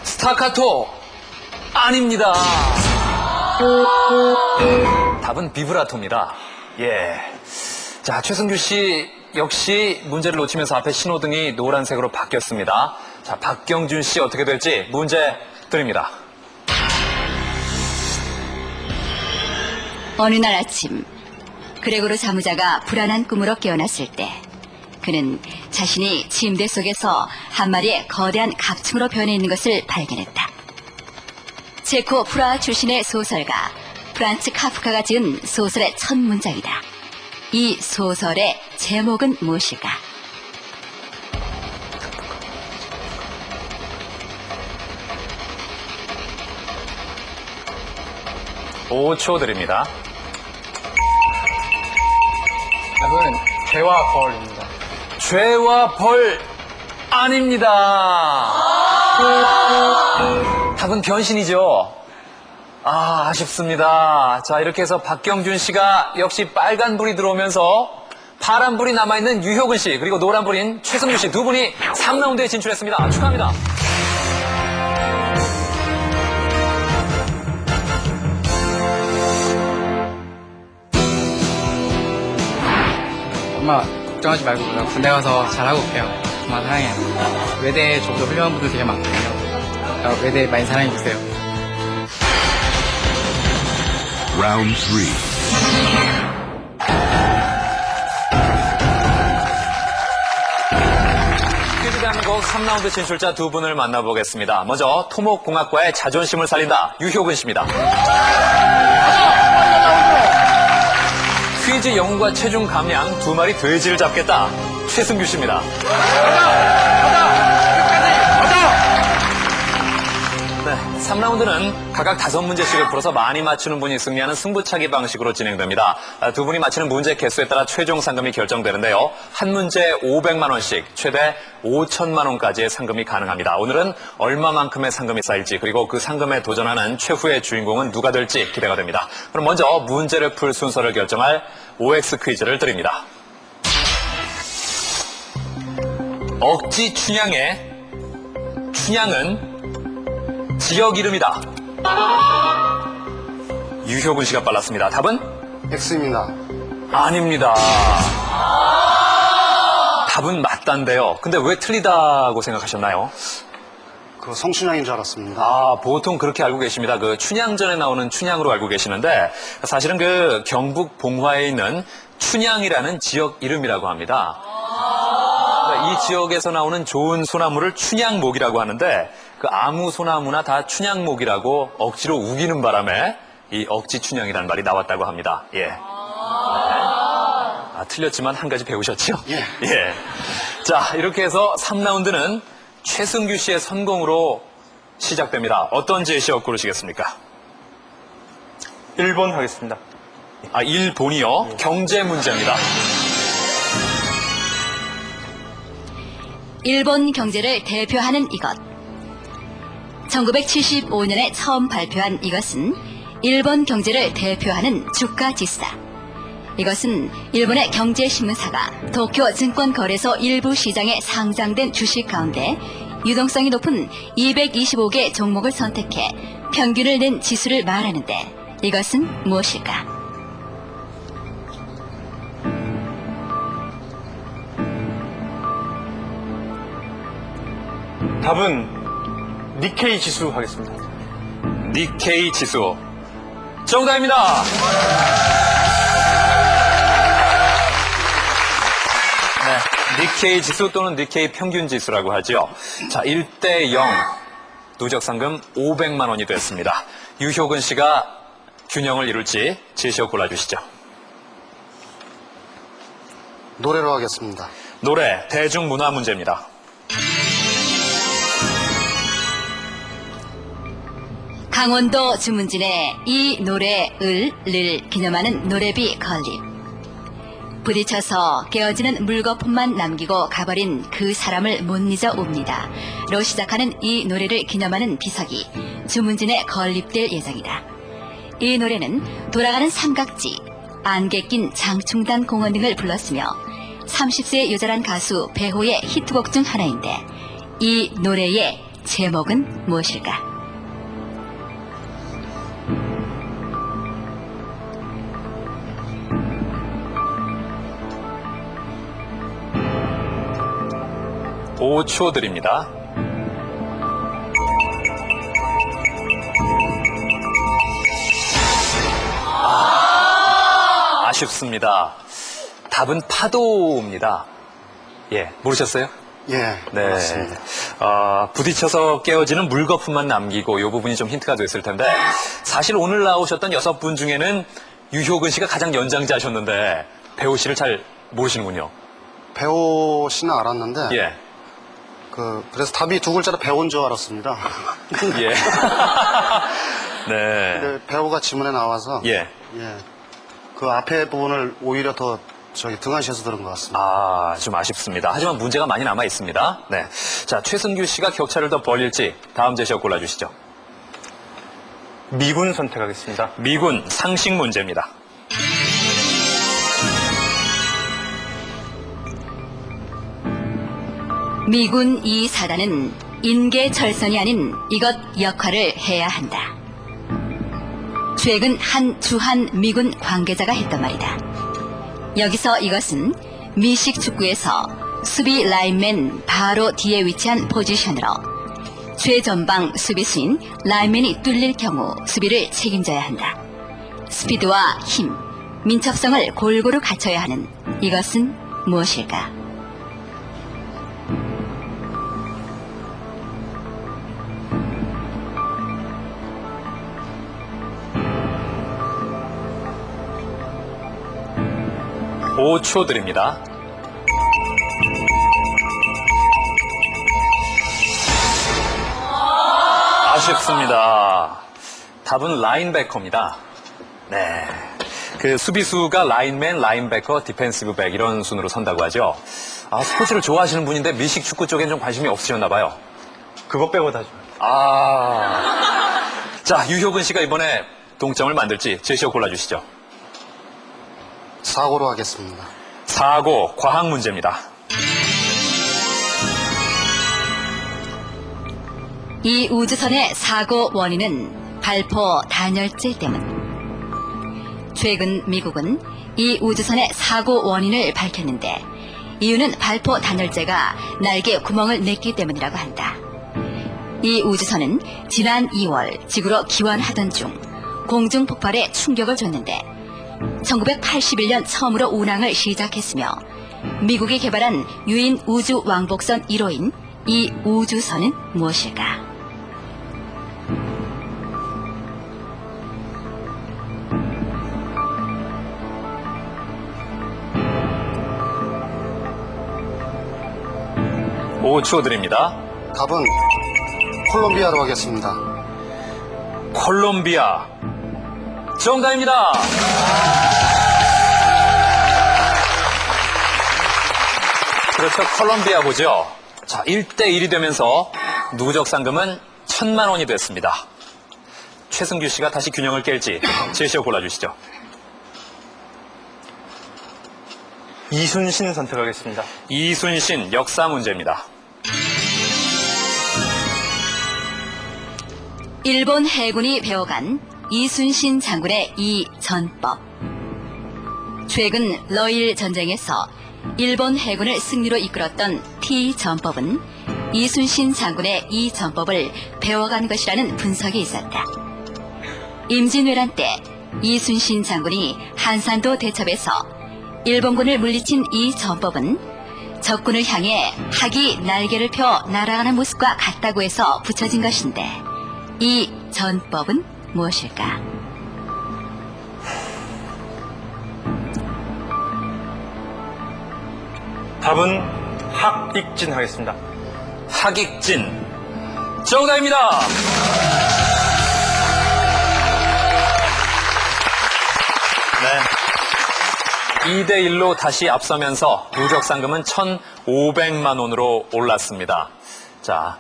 스타카토 아닙니다. 답은 비브라토입니다. 예. 자, 최승규 씨 역시 문제를 놓치면서 앞에 신호등이 노란색으로 바뀌었습니다. 자, 박경준 씨 어떻게 될지 문제 드립니다. 어느 날 아침, 그레고르 사무자가 불안한 꿈으로 깨어났을 때 그는 자신이 침대 속에서 한 마리의 거대한 갑충으로 변해 있는 것을 발견했다. 체코 프라하 출신의 소설가 프란츠 카프카가 지은 소설의 첫 문장이다. 이 소설의 제목은 무엇일까? (5초) 드립니다. 답은 죄와 벌입니다. 죄와 벌 아닙니다. 답은 변신이죠. 아쉽습니다. 자, 이렇게 해서 박경준 씨가 역시 빨간불이 들어오면서 파란불이 남아있는 유효근 씨, 그리고 노란불인 최승규 씨 두 분이 3라운드에 진출했습니다. 축하합니다. 엄마 걱정하지 말고 나 군대 가서 잘하고 올게요. 엄마 사랑해요. 외대에 좀 더 훌륭한 분들 되게 많거든요. 외대 많이 사랑해주세요. Round 3. 퀴즈 대한민국 3라운드 진출자 두 분을 만나보겠습니다. 먼저 토목공학과의 자존심을 살린다 유효근 씨입니다. 체형과 체중 감량 2마리 돼지를 잡겠다. 최승규 씨입니다. 네, 3라운드는 각각 5문제씩을 풀어서 많이 맞추는 분이 승리하는 승부차기 방식으로 진행됩니다. 두 분이 맞히는 문제 개수에 따라 최종 상금이 결정되는데요. 한 문제에 500만 원씩, 최대 5천만 원까지의 상금이 가능합니다. 오늘은 얼마만큼의 상금이 쌓일지, 그리고 그 상금에 도전하는 최후의 주인공은 누가 될지 기대가 됩니다. 그럼 먼저 문제를 풀 순서를 결정할 OX 퀴즈를 드립니다. 억지 춘향의 춘향은 지역 이름이다. 유효근 씨가 빨랐습니다. 답은? X입니다. 아닙니다. 답은 맞단데요. 근데 왜 틀리다고 생각하셨나요? 그 성춘향인 줄 알았습니다. 아, 보통 그렇게 알고 계십니다. 그 춘향전에 나오는 춘향으로 알고 계시는데 사실은 그 경북 봉화에 있는 춘향이라는 지역 이름이라고 합니다. 이 지역에서 나오는 좋은 소나무를 춘향목이라고 하는데 그 아무 소나무나 다 춘향목이라고 억지로 우기는 바람에 이 억지 춘향이라는 말이 나왔다고 합니다. 예. 네. 틀렸지만 한 가지 배우셨죠? 예. 예. 자, 이렇게 해서 3라운드는 최승규 씨의 성공으로 시작됩니다. 어떤 제시어 고르시겠습니까? 1번 하겠습니다. 아, 1번이요? 예. 경제 문제입니다. 일본 경제를 대표하는 이것. 1975년에 처음 발표한 이것은 일본 경제를 대표하는 주가 지수다. 이것은 일본의 경제신문사가 도쿄 증권거래소 일부 시장에 상장된 주식 가운데 유동성이 높은 225개 종목을 선택해 평균을 낸 지수를 말하는데 이것은 무엇일까? 답은 니케이 지수 하겠습니다. 니케이 지수. 정답입니다. 네, 니케이 지수 또는 니케이 평균 지수라고 하죠. 자, 1대 0. 누적 상금 500만 원이 됐습니다. 유효근 씨가 균형을 이룰지 제시어 골라주시죠. 노래로 하겠습니다. 노래, 대중문화 문제입니다. 강원도 주문진의 이 노래을 기념하는 노래비 건립. 부딪혀서 깨어지는 물거품만 남기고 가버린 그 사람을 못 잊어 옵니다. 로 시작하는 이 노래를 기념하는 비석이 주문진에 건립될 예정이다. 이 노래는 돌아가는 삼각지, 안개 낀 장충단 공원 등을 불렀으며 30세의 여자란 가수 배호의 히트곡 중 하나인데 이 노래의 제목은 무엇일까? 오 초 드립니다. 아쉽습니다. 답은 파도입니다. 예, 모르셨어요? 예, 네. 맞습니다. 부딪혀서 깨어지는 물거품만 남기고 이 부분이 좀 힌트가 됐을 텐데 사실 오늘 나오셨던 6분 중에는 유효근 씨가 가장 연장자셨는데 배우 씨를 잘 모르시는군요. 배우 씨는 알았는데 예. 그래서 답이 두 글자로 배우인 줄 알았습니다. 예. 네. 근데 배우가 지문에 나와서 예. 예. 그 앞에 부분을 오히려 더 등한시해서 들은 것 같습니다. 아, 좀 아쉽습니다. 하지만 문제가 많이 남아 있습니다. 네. 자, 최승규 씨가 격차를 더 벌릴지 다음 제시어 골라주시죠. 미군 선택하겠습니다. 미군 상식 문제입니다. 미군 이 사단은 인계철선이 아닌 이것 역할을 해야 한다. 최근 한 주한 미군 관계자가 했던 말이다. 여기서 이것은 미식 축구에서 수비 라인맨 바로 뒤에 위치한 포지션으로 최전방 수비수인 라인맨이 뚫릴 경우 수비를 책임져야 한다. 스피드와 힘, 민첩성을 골고루 갖춰야 하는 이것은 무엇일까? 5초 드립니다. 아쉽습니다. 답은 라인베커입니다. 네. 그 수비수가 라인맨, 라인베커, 디펜시브 백 이런 순으로 선다고 하죠. 아, 스포츠를 좋아하시는 분인데 미식 축구 쪽엔 좀 관심이 없으셨나 봐요. 그거 빼고 다 좋아요. 아. 자, 유효근 씨가 이번에 동점을 만들지 제시어 골라주시죠. 사고로 하겠습니다. 사고, 과학 문제입니다. 이 우주선의 사고 원인은 발포 단열재 때문. 최근 미국은 이 우주선의 사고 원인을 밝혔는데 이유는 발포 단열재가 날개 구멍을 냈기 때문이라고 한다. 이 우주선은 지난 2월 지구로 귀환하던 중 공중 폭발에 충격을 줬는데 1981년 처음으로 운항을 시작했으며 미국이 개발한 유인 우주 왕복선 1호인 이 우주선은 무엇일까? 오 초 드립니다. 답은 콜롬비아로 하겠습니다. 콜롬비아. 정답입니다. 그렇죠. 콜롬비아고죠. 자, 1대1이 되면서 누적 상금은 1,000만 원이 됐습니다. 최승규 씨가 다시 균형을 깰지 제시어 골라주시죠. 이순신 선택하겠습니다. 이순신 역사 문제입니다. 일본 해군이 배워간 이순신 장군의 이 전법. 최근 러일 전쟁에서 일본 해군을 승리로 이끌었던 T 전법은 이순신 장군의 이 전법을 배워간 것이라는 분석이 있었다. 임진왜란 때 이순신 장군이 한산도 대첩에서 일본군을 물리친 이 전법은 적군을 향해 학이 날개를 펴 날아가는 모습과 같다고 해서 붙여진 것인데 이 전법은 무엇일까? 답은 학익진 하겠습니다. 학익진. 정답입니다. 네. 2대1로 다시 앞서면서 누적 상금은 1,500만 원으로 올랐습니다. 자,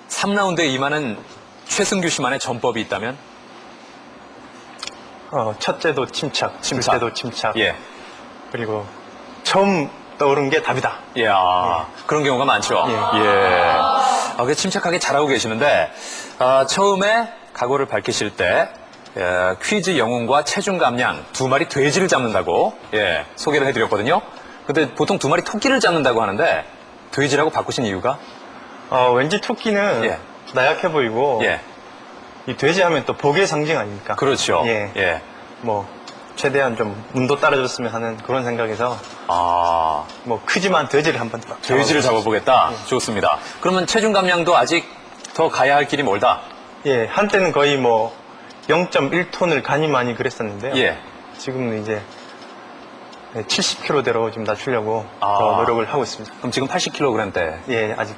3라운드에 임하는 최승규 씨만의 전법이 있다면? 첫째도 침착, 둘째도 침착. 예. 그리고 처음 떠오른 게 답이다. 이야, 그런 경우가 많죠. 예. 그 침착하게 잘하고 계시는데, 처음에 각오를 밝히실 때, 퀴즈 영웅과 체중 감량 두 마리 돼지를 잡는다고, 소개를 해드렸거든요. 근데 보통 두 마리 토끼를 잡는다고 하는데, 돼지라고 바꾸신 이유가? 왠지 토끼는 나약해 보이고, 이 돼지 하면 또 복의 상징 아닙니까? 그렇죠. 뭐, 최대한 좀 운도 따라줬으면 하는 그런 생각에서 뭐 크지만 돼지를 한번 돼지를 잡아보겠다. 좋습니다. 그러면 체중 감량도 아직 더 가야 할 길이 멀다. 예, 한때는 거의 뭐 0.1톤을 가니 많이 그랬었는데요. 지금은 이제 70kg대로 좀 낮추려고 더 노력을 하고 있습니다. 그럼 지금 80kg대? 예, 아직.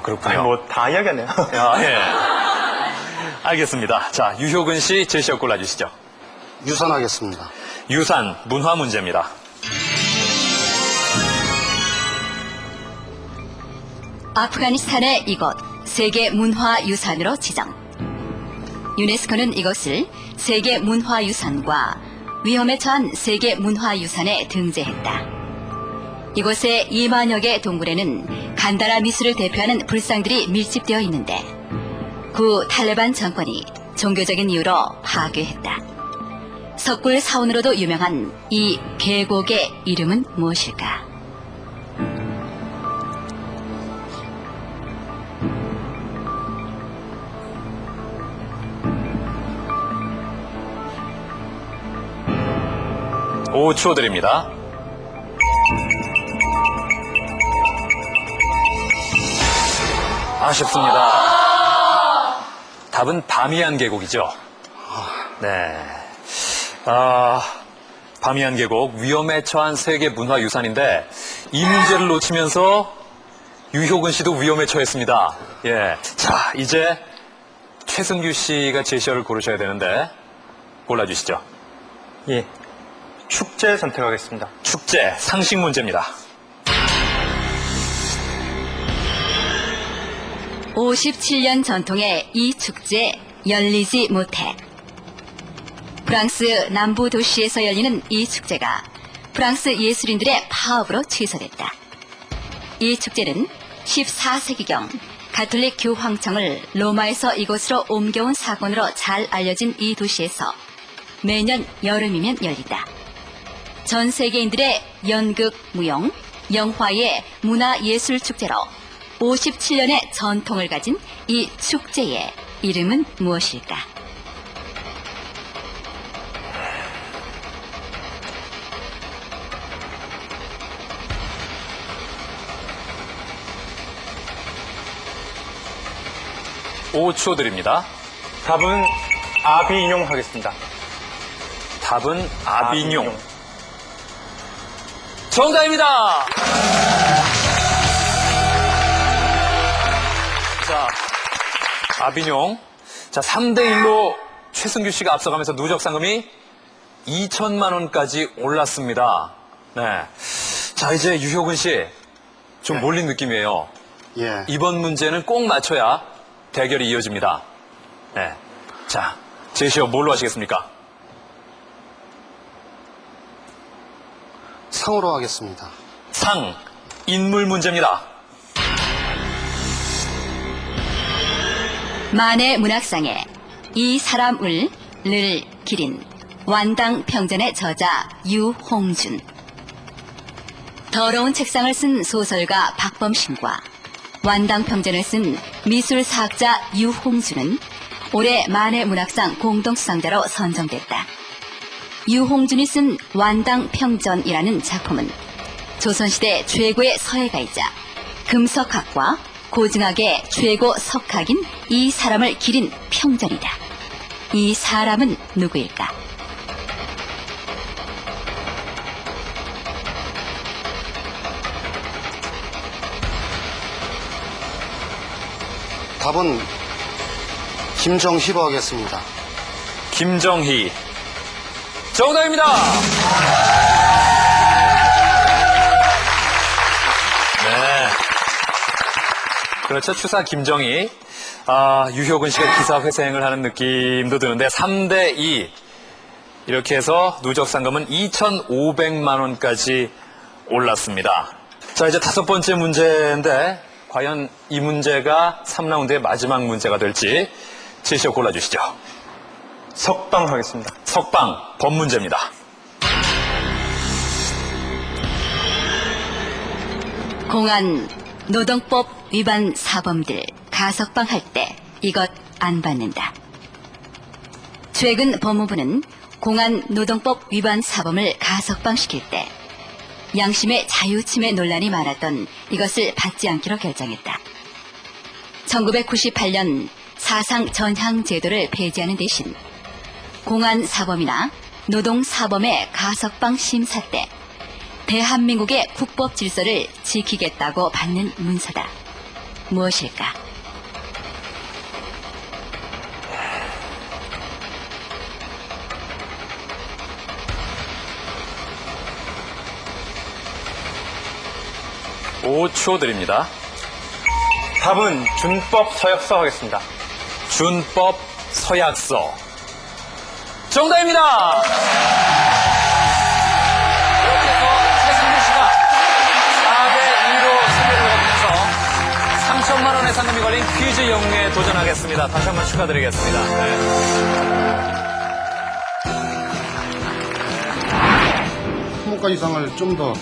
그렇군요. 뭐 다 이야기하네요. 알겠습니다. 자, 유효근 씨 제시어 골라주시죠. 유산하겠습니다. 유산, 문화 문제입니다. 아프가니스탄의 이곳 세계문화유산으로 지정. 유네스코는 이것을 세계문화유산과 위험에 처한 세계문화유산에 등재했다. 이곳의 2만여 개 동굴에는 간다라 미술을 대표하는 불상들이 밀집되어 있는데 구 탈레반 정권이 종교적인 이유로 파괴했다. 석굴 사원으로도 유명한 이 계곡의 이름은 무엇일까? 오 초 드립니다. 아쉽습니다. 답은 바미안 계곡이죠. 네. 바미안 계곡 위험에 처한 세계 문화유산인데 이 문제를 놓치면서 유효근 씨도 위험에 처했습니다. 예. 자, 이제 최승규 씨가 제시어를 고르셔야 되는데 골라주시죠. 예. 축제 선택하겠습니다. 축제, 상식 문제입니다. 57년 전통의 이 축제 열리지 못해. 프랑스 남부 도시에서 열리는 이 축제가 프랑스 예술인들의 파업으로 취소됐다. 이 축제는 14세기경 가톨릭 교황청을 로마에서 이곳으로 옮겨온 사건으로 잘 알려진 이 도시에서 매년 여름이면 열린다. 전 세계인들의 연극, 무용, 영화의 문화예술 축제로 57년의 전통을 가진 이 축제의 이름은 무엇일까? (5초) 드립니다. 답은 아비뇽 하겠습니다. 답은 아비뇽. 정답입니다. 자, 아비뇽. 자, 3대1로 최승규 씨가 앞서가면서 누적 상금이 2천만 원까지 올랐습니다. 네. 자, 이제 유효근 씨. 좀 몰린 느낌이에요. 예. 이번 문제는 꼭 맞춰야 대결이 이어집니다. 네. 자, 제시어 뭘로 하시겠습니까? 상으로 하겠습니다. 상, 인물 문제입니다. 만해 문학상에 이 사람을 를 기린 완당평전의 저자 유홍준, 더러운 책상을 쓴 소설가 박범신과 완당평전을 쓴 미술사학자 유홍준은 올해 만해 문학상 공동수상자로 선정됐다. 유홍준이 쓴 완당평전이라는 작품은 조선시대 최고의 서예가이자 금석학과 고증학의 최고 석학인 이 사람을 기린 평전이다. 이 사람은 누구일까? 답은 김정희로 하겠습니다. 김정희. 정답입니다. 네. 그렇죠. 추사 김정희. 유효근 씨가 기사 회생을 하는 느낌도 드는데 3대2. 이렇게 해서 누적 상금은 2,500만 원까지 올랐습니다. 자, 이제 5번째 문제인데 과연 이 문제가 3라운드의 마지막 문제가 될지 제시어 골라주시죠. 석방 하겠습니다. 석방, 법문제입니다. 공안 노동법 위반 사범들 가석방할 때 이것 안 받는다. 최근 법무부는 공안 노동법 위반 사범을 가석방시킬 때 양심의 자유침해 논란이 많았던 이것을 받지 않기로 결정했다. 1998년 사상 전향 제도를 폐지하는 대신 공안 사범이나 노동 사범의 가석방 심사 때 대한민국의 국법 질서를 지키겠다고 받는 문서다. 무엇일까? (5초) 드립니다. 답은 준법 서약서 하겠습니다. 준법 서약서. 정답입니다. 이렇게 해서 최승규 씨가 4대2로 승리를 거두면서 3천만 원의 상금이 걸린 퀴즈 영웅에 도전하겠습니다. 다시 한번 축하드리겠습니다. 네. 20가 이상을 좀 더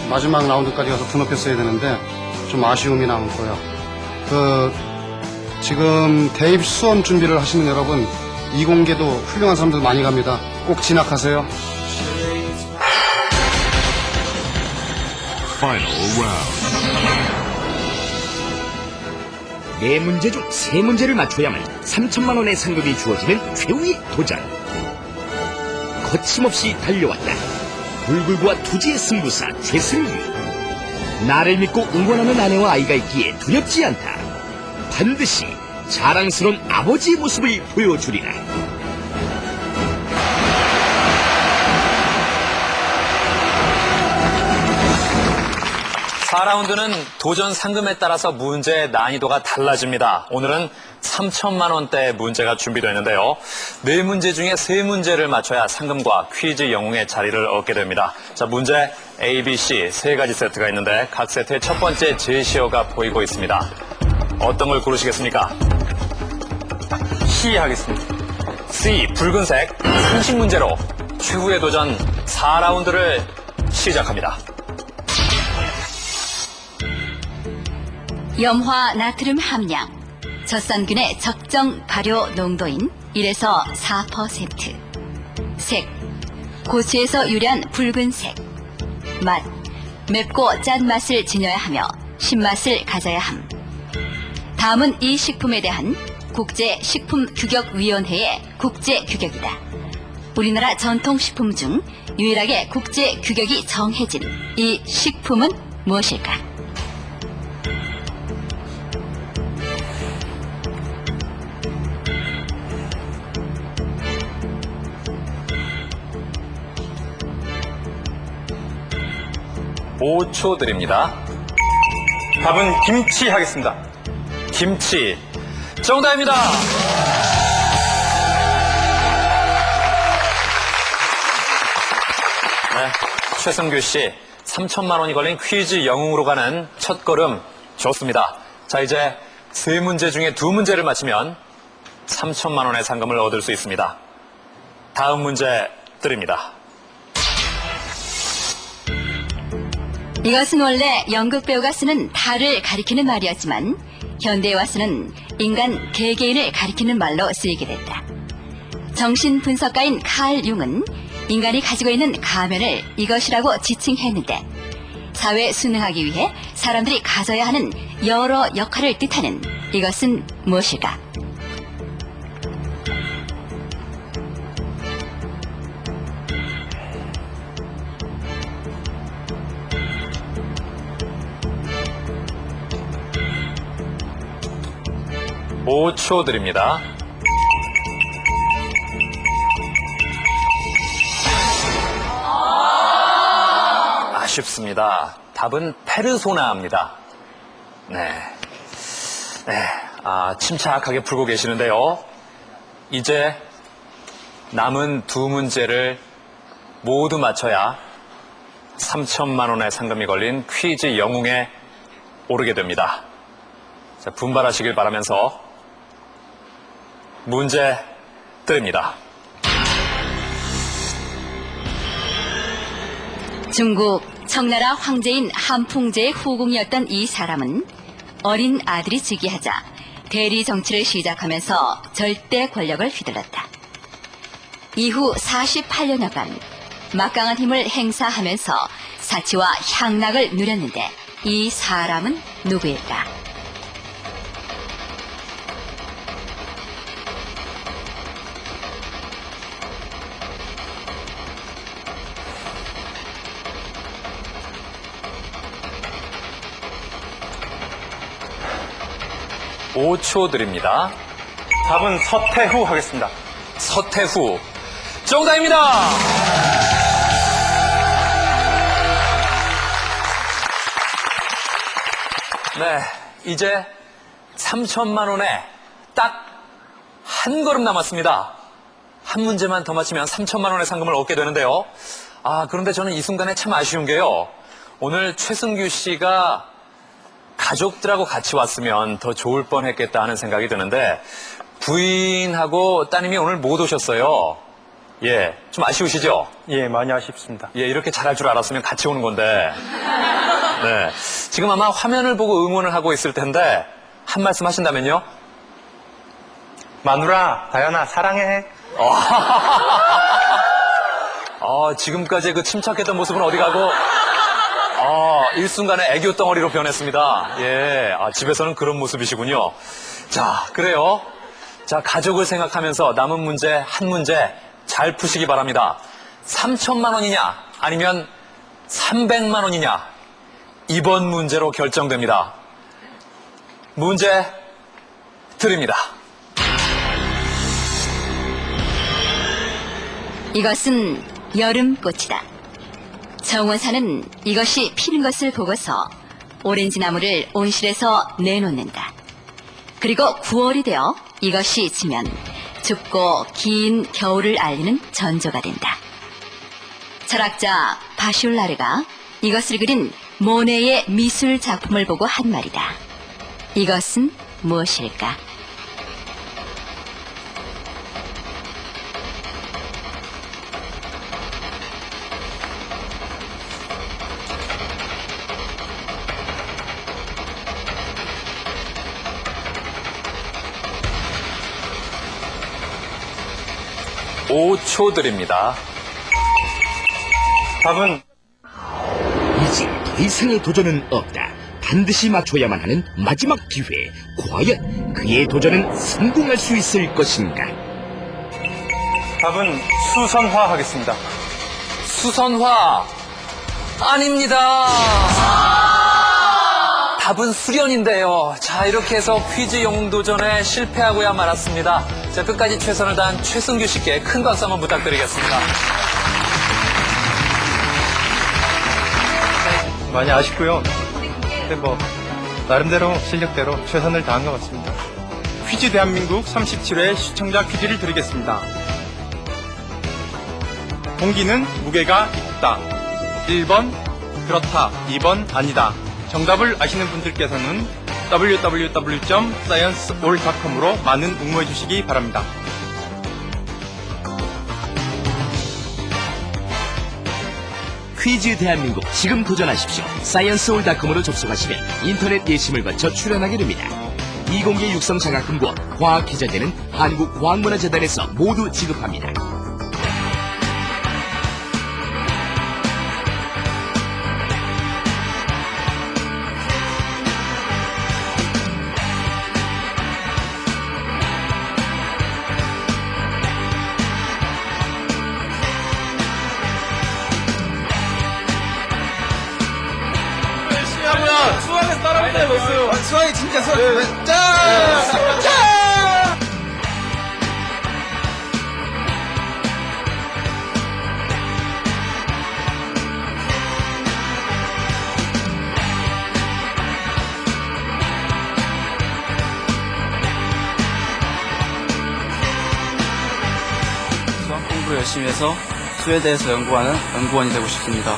마지막 라운드까지 가서 드높였어야 되는데 좀 아쉬움이 남고요. 지금 대입 수험 준비를 하시는 여러분, 이공계도 훌륭한 사람들 많이 갑니다. 꼭 진학하세요. Final round. 4문제 중 3문제를 맞춰야만 3천만 원의 상금이 주어지는 최후의 도전. 거침없이 달려왔다. 불굴과 투지의 승부사 최승규. 나를 믿고 응원하는 아내와 아이가 있기에 두렵지 않다. 반드시 자랑스러운 아버지의 모습을 보여주리라. 사 4라운드는 도전 상금에 따라서 문제의 난이도가 달라집니다. 오늘은 3천만 원대의 문제가 준비되어 있는데요. 4문제 중에 3문제를 맞춰야 상금과 퀴즈 영웅의 자리를 얻게 됩니다. 자, 문제 A, B, C 3가지 세트가 있는데 각 세트의 첫 번째 제시어가 보이고 있습니다. 어떤 걸 고르시겠습니까? C 하겠습니다. C, 붉은색 30문제로 최후의 도전 4라운드를 시작합니다. 염화 나트륨 함량, 젖산균의 적정 발효 농도인 1에서 4%. 색, 고수에서 유래한 붉은색. 맛, 맵고 짠맛을 지녀야 하며 신맛을 가져야 함. 다음은 이 식품에 대한 국제식품규격위원회의 국제규격이다. 우리나라 전통식품 중 유일하게 국제규격이 정해진 이 식품은 무엇일까? 오 초 드립니다. 답은 김치 하겠습니다. 김치. 정답입니다. 네, 최승규 씨 3천만 원이 걸린 퀴즈 영웅으로 가는 첫걸음 좋습니다. 자, 이제 3문제 중에 2문제를 맞히면 3천만 원의 상금을 얻을 수 있습니다. 다음 문제 드립니다. 이것은 원래 연극 배우가 쓰는 달을 가리키는 말이었지만 현대에 와서는 인간 개개인을 가리키는 말로 쓰이게 됐다. 정신분석가인 칼 융은 인간이 가지고 있는 가면을 이것이라고 지칭했는데 사회에 순응하기 위해 사람들이 가져야 하는 여러 역할을 뜻하는 이것은 무엇일까? 오 초 드립니다. 아쉽습니다. 답은 페르소나입니다. 네. 침착하게 풀고 계시는데요. 이제 남은 2문제를 모두 맞춰야 3천만 원의 상금이 걸린 퀴즈 영웅에 오르게 됩니다. 자, 분발하시길 바라면서 문제 드립니다. 중국 청나라 황제인 한풍제의 후궁이었던 이 사람은 어린 아들이 즉위하자 대리 정치를 시작하면서 절대 권력을 휘둘렀다. 이후 48년여간 막강한 힘을 행사하면서 사치와 향락을 누렸는데 이 사람은 누구일까? 오 초 드립니다. 답은 서태후 하겠습니다. 서태후. 정답입니다. 네, 이제 3천만 원에 딱 한 걸음 남았습니다. 한 문제만 더 맞히면 3천만 원의 상금을 얻게 되는데요. 그런데 저는 이 순간에 참 아쉬운 게요. 오늘 최승규 씨가 가족들하고 같이 왔으면 더 좋을 뻔했겠다 하는 생각이 드는데 부인하고 따님이 오늘 못 오셨어요. 예, 좀 아쉬우시죠? 예, 많이 아쉽습니다. 예, 이렇게 잘할 줄 알았으면 같이 오는 건데. 네, 지금 아마 화면을 보고 응원을 하고 있을 텐데 한 말씀 하신다면요? 마누라, 다현아, 사랑해. 지금까지 그 침착했던 모습은 어디 가고 일순간에 애교 덩어리로 변했습니다. 예, 집에서는 그런 모습이시군요. 자, 그래요. 자, 가족을 생각하면서 남은 문제 한 문제 잘 푸시기 바랍니다. 3천만 원이냐 아니면 300만 원이냐 이번 문제로 결정됩니다. 문제 드립니다. 이것은 여름꽃이다. 정원사는 이것이 피는 것을 보고서 오렌지 나무를 온실에서 내놓는다. 그리고 9월이 되어 이것이 지면 춥고 긴 겨울을 알리는 전조가 된다. 철학자 바쇼라르가 이것을 그린 모네의 미술 작품을 보고 한 말이다. 이것은 무엇일까? (5초) 드립니다. 답은 이제 더 이상의 도전은 없다. 반드시 맞춰야만 하는 마지막 기회. 과연 그의 도전은 성공할 수 있을 것인가? 답은 수선화 하겠습니다. 수선화 아닙니다. 답은 수련인데요. 자, 이렇게 해서 퀴즈 영웅 도전에 실패하고야 말았습니다. 자, 끝까지 최선을 다한 최승규 씨께 큰 박수 한번 부탁드리겠습니다. 많이 아쉽고요. 근데 뭐 나름대로 실력대로 최선을 다한 것 같습니다. 퀴즈 대한민국 37회 시청자 퀴즈를 드리겠습니다. 공기는 무게가 있다. 1번 그렇다. 2번 아니다. 정답을 아시는 분들께서는 www.scienceall.com으로 많은 응모해 주시기 바랍니다. 퀴즈 대한민국 지금 도전하십시오. scienceall.com으로 접속하시면 인터넷 예심을 거쳐 출연하게 됩니다. 이공계 육성 장학금과 과학기자재는 한국과학문화재단에서 모두 지급합니다. 수학에서 따라붙어요, 벌써. 수학이 진짜 수학. 짠! 짠! 수학 공부 열심히 해서 수에 대해서 연구하는 연구원이 되고 싶습니다.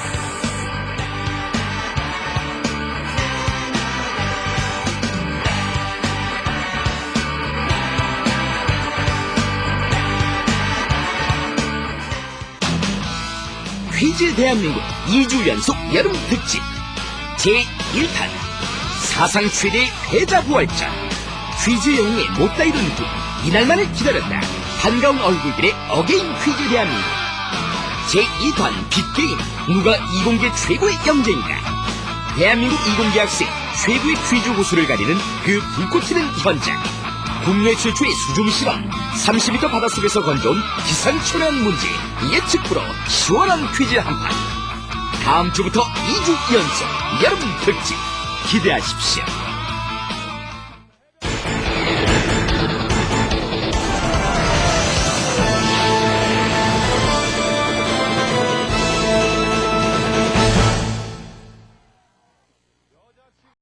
퀴즈 대한민국 2주 연속 여름 특집 제1탄 사상 최대의 패자 부활전. 퀴즈 영웅의 못다 이룬 꿈, 이날만을 기다렸다. 반가운 얼굴들의 어게인 퀴즈 대한민국. 제2탄 빅게임, 누가 이공계 최고의 영재인가. 대한민국 이공계 학생 최고의 퀴즈 고수를 가리는 그 불꽃 튀는 현장. 국내 최초의 수중 실험, 30m 바닷속에서 건져온 기상천외한 문제, 예측 불허 시원한 퀴즈 한판. 다음 주부터 2주 연속 여름 특집 기대하십시오.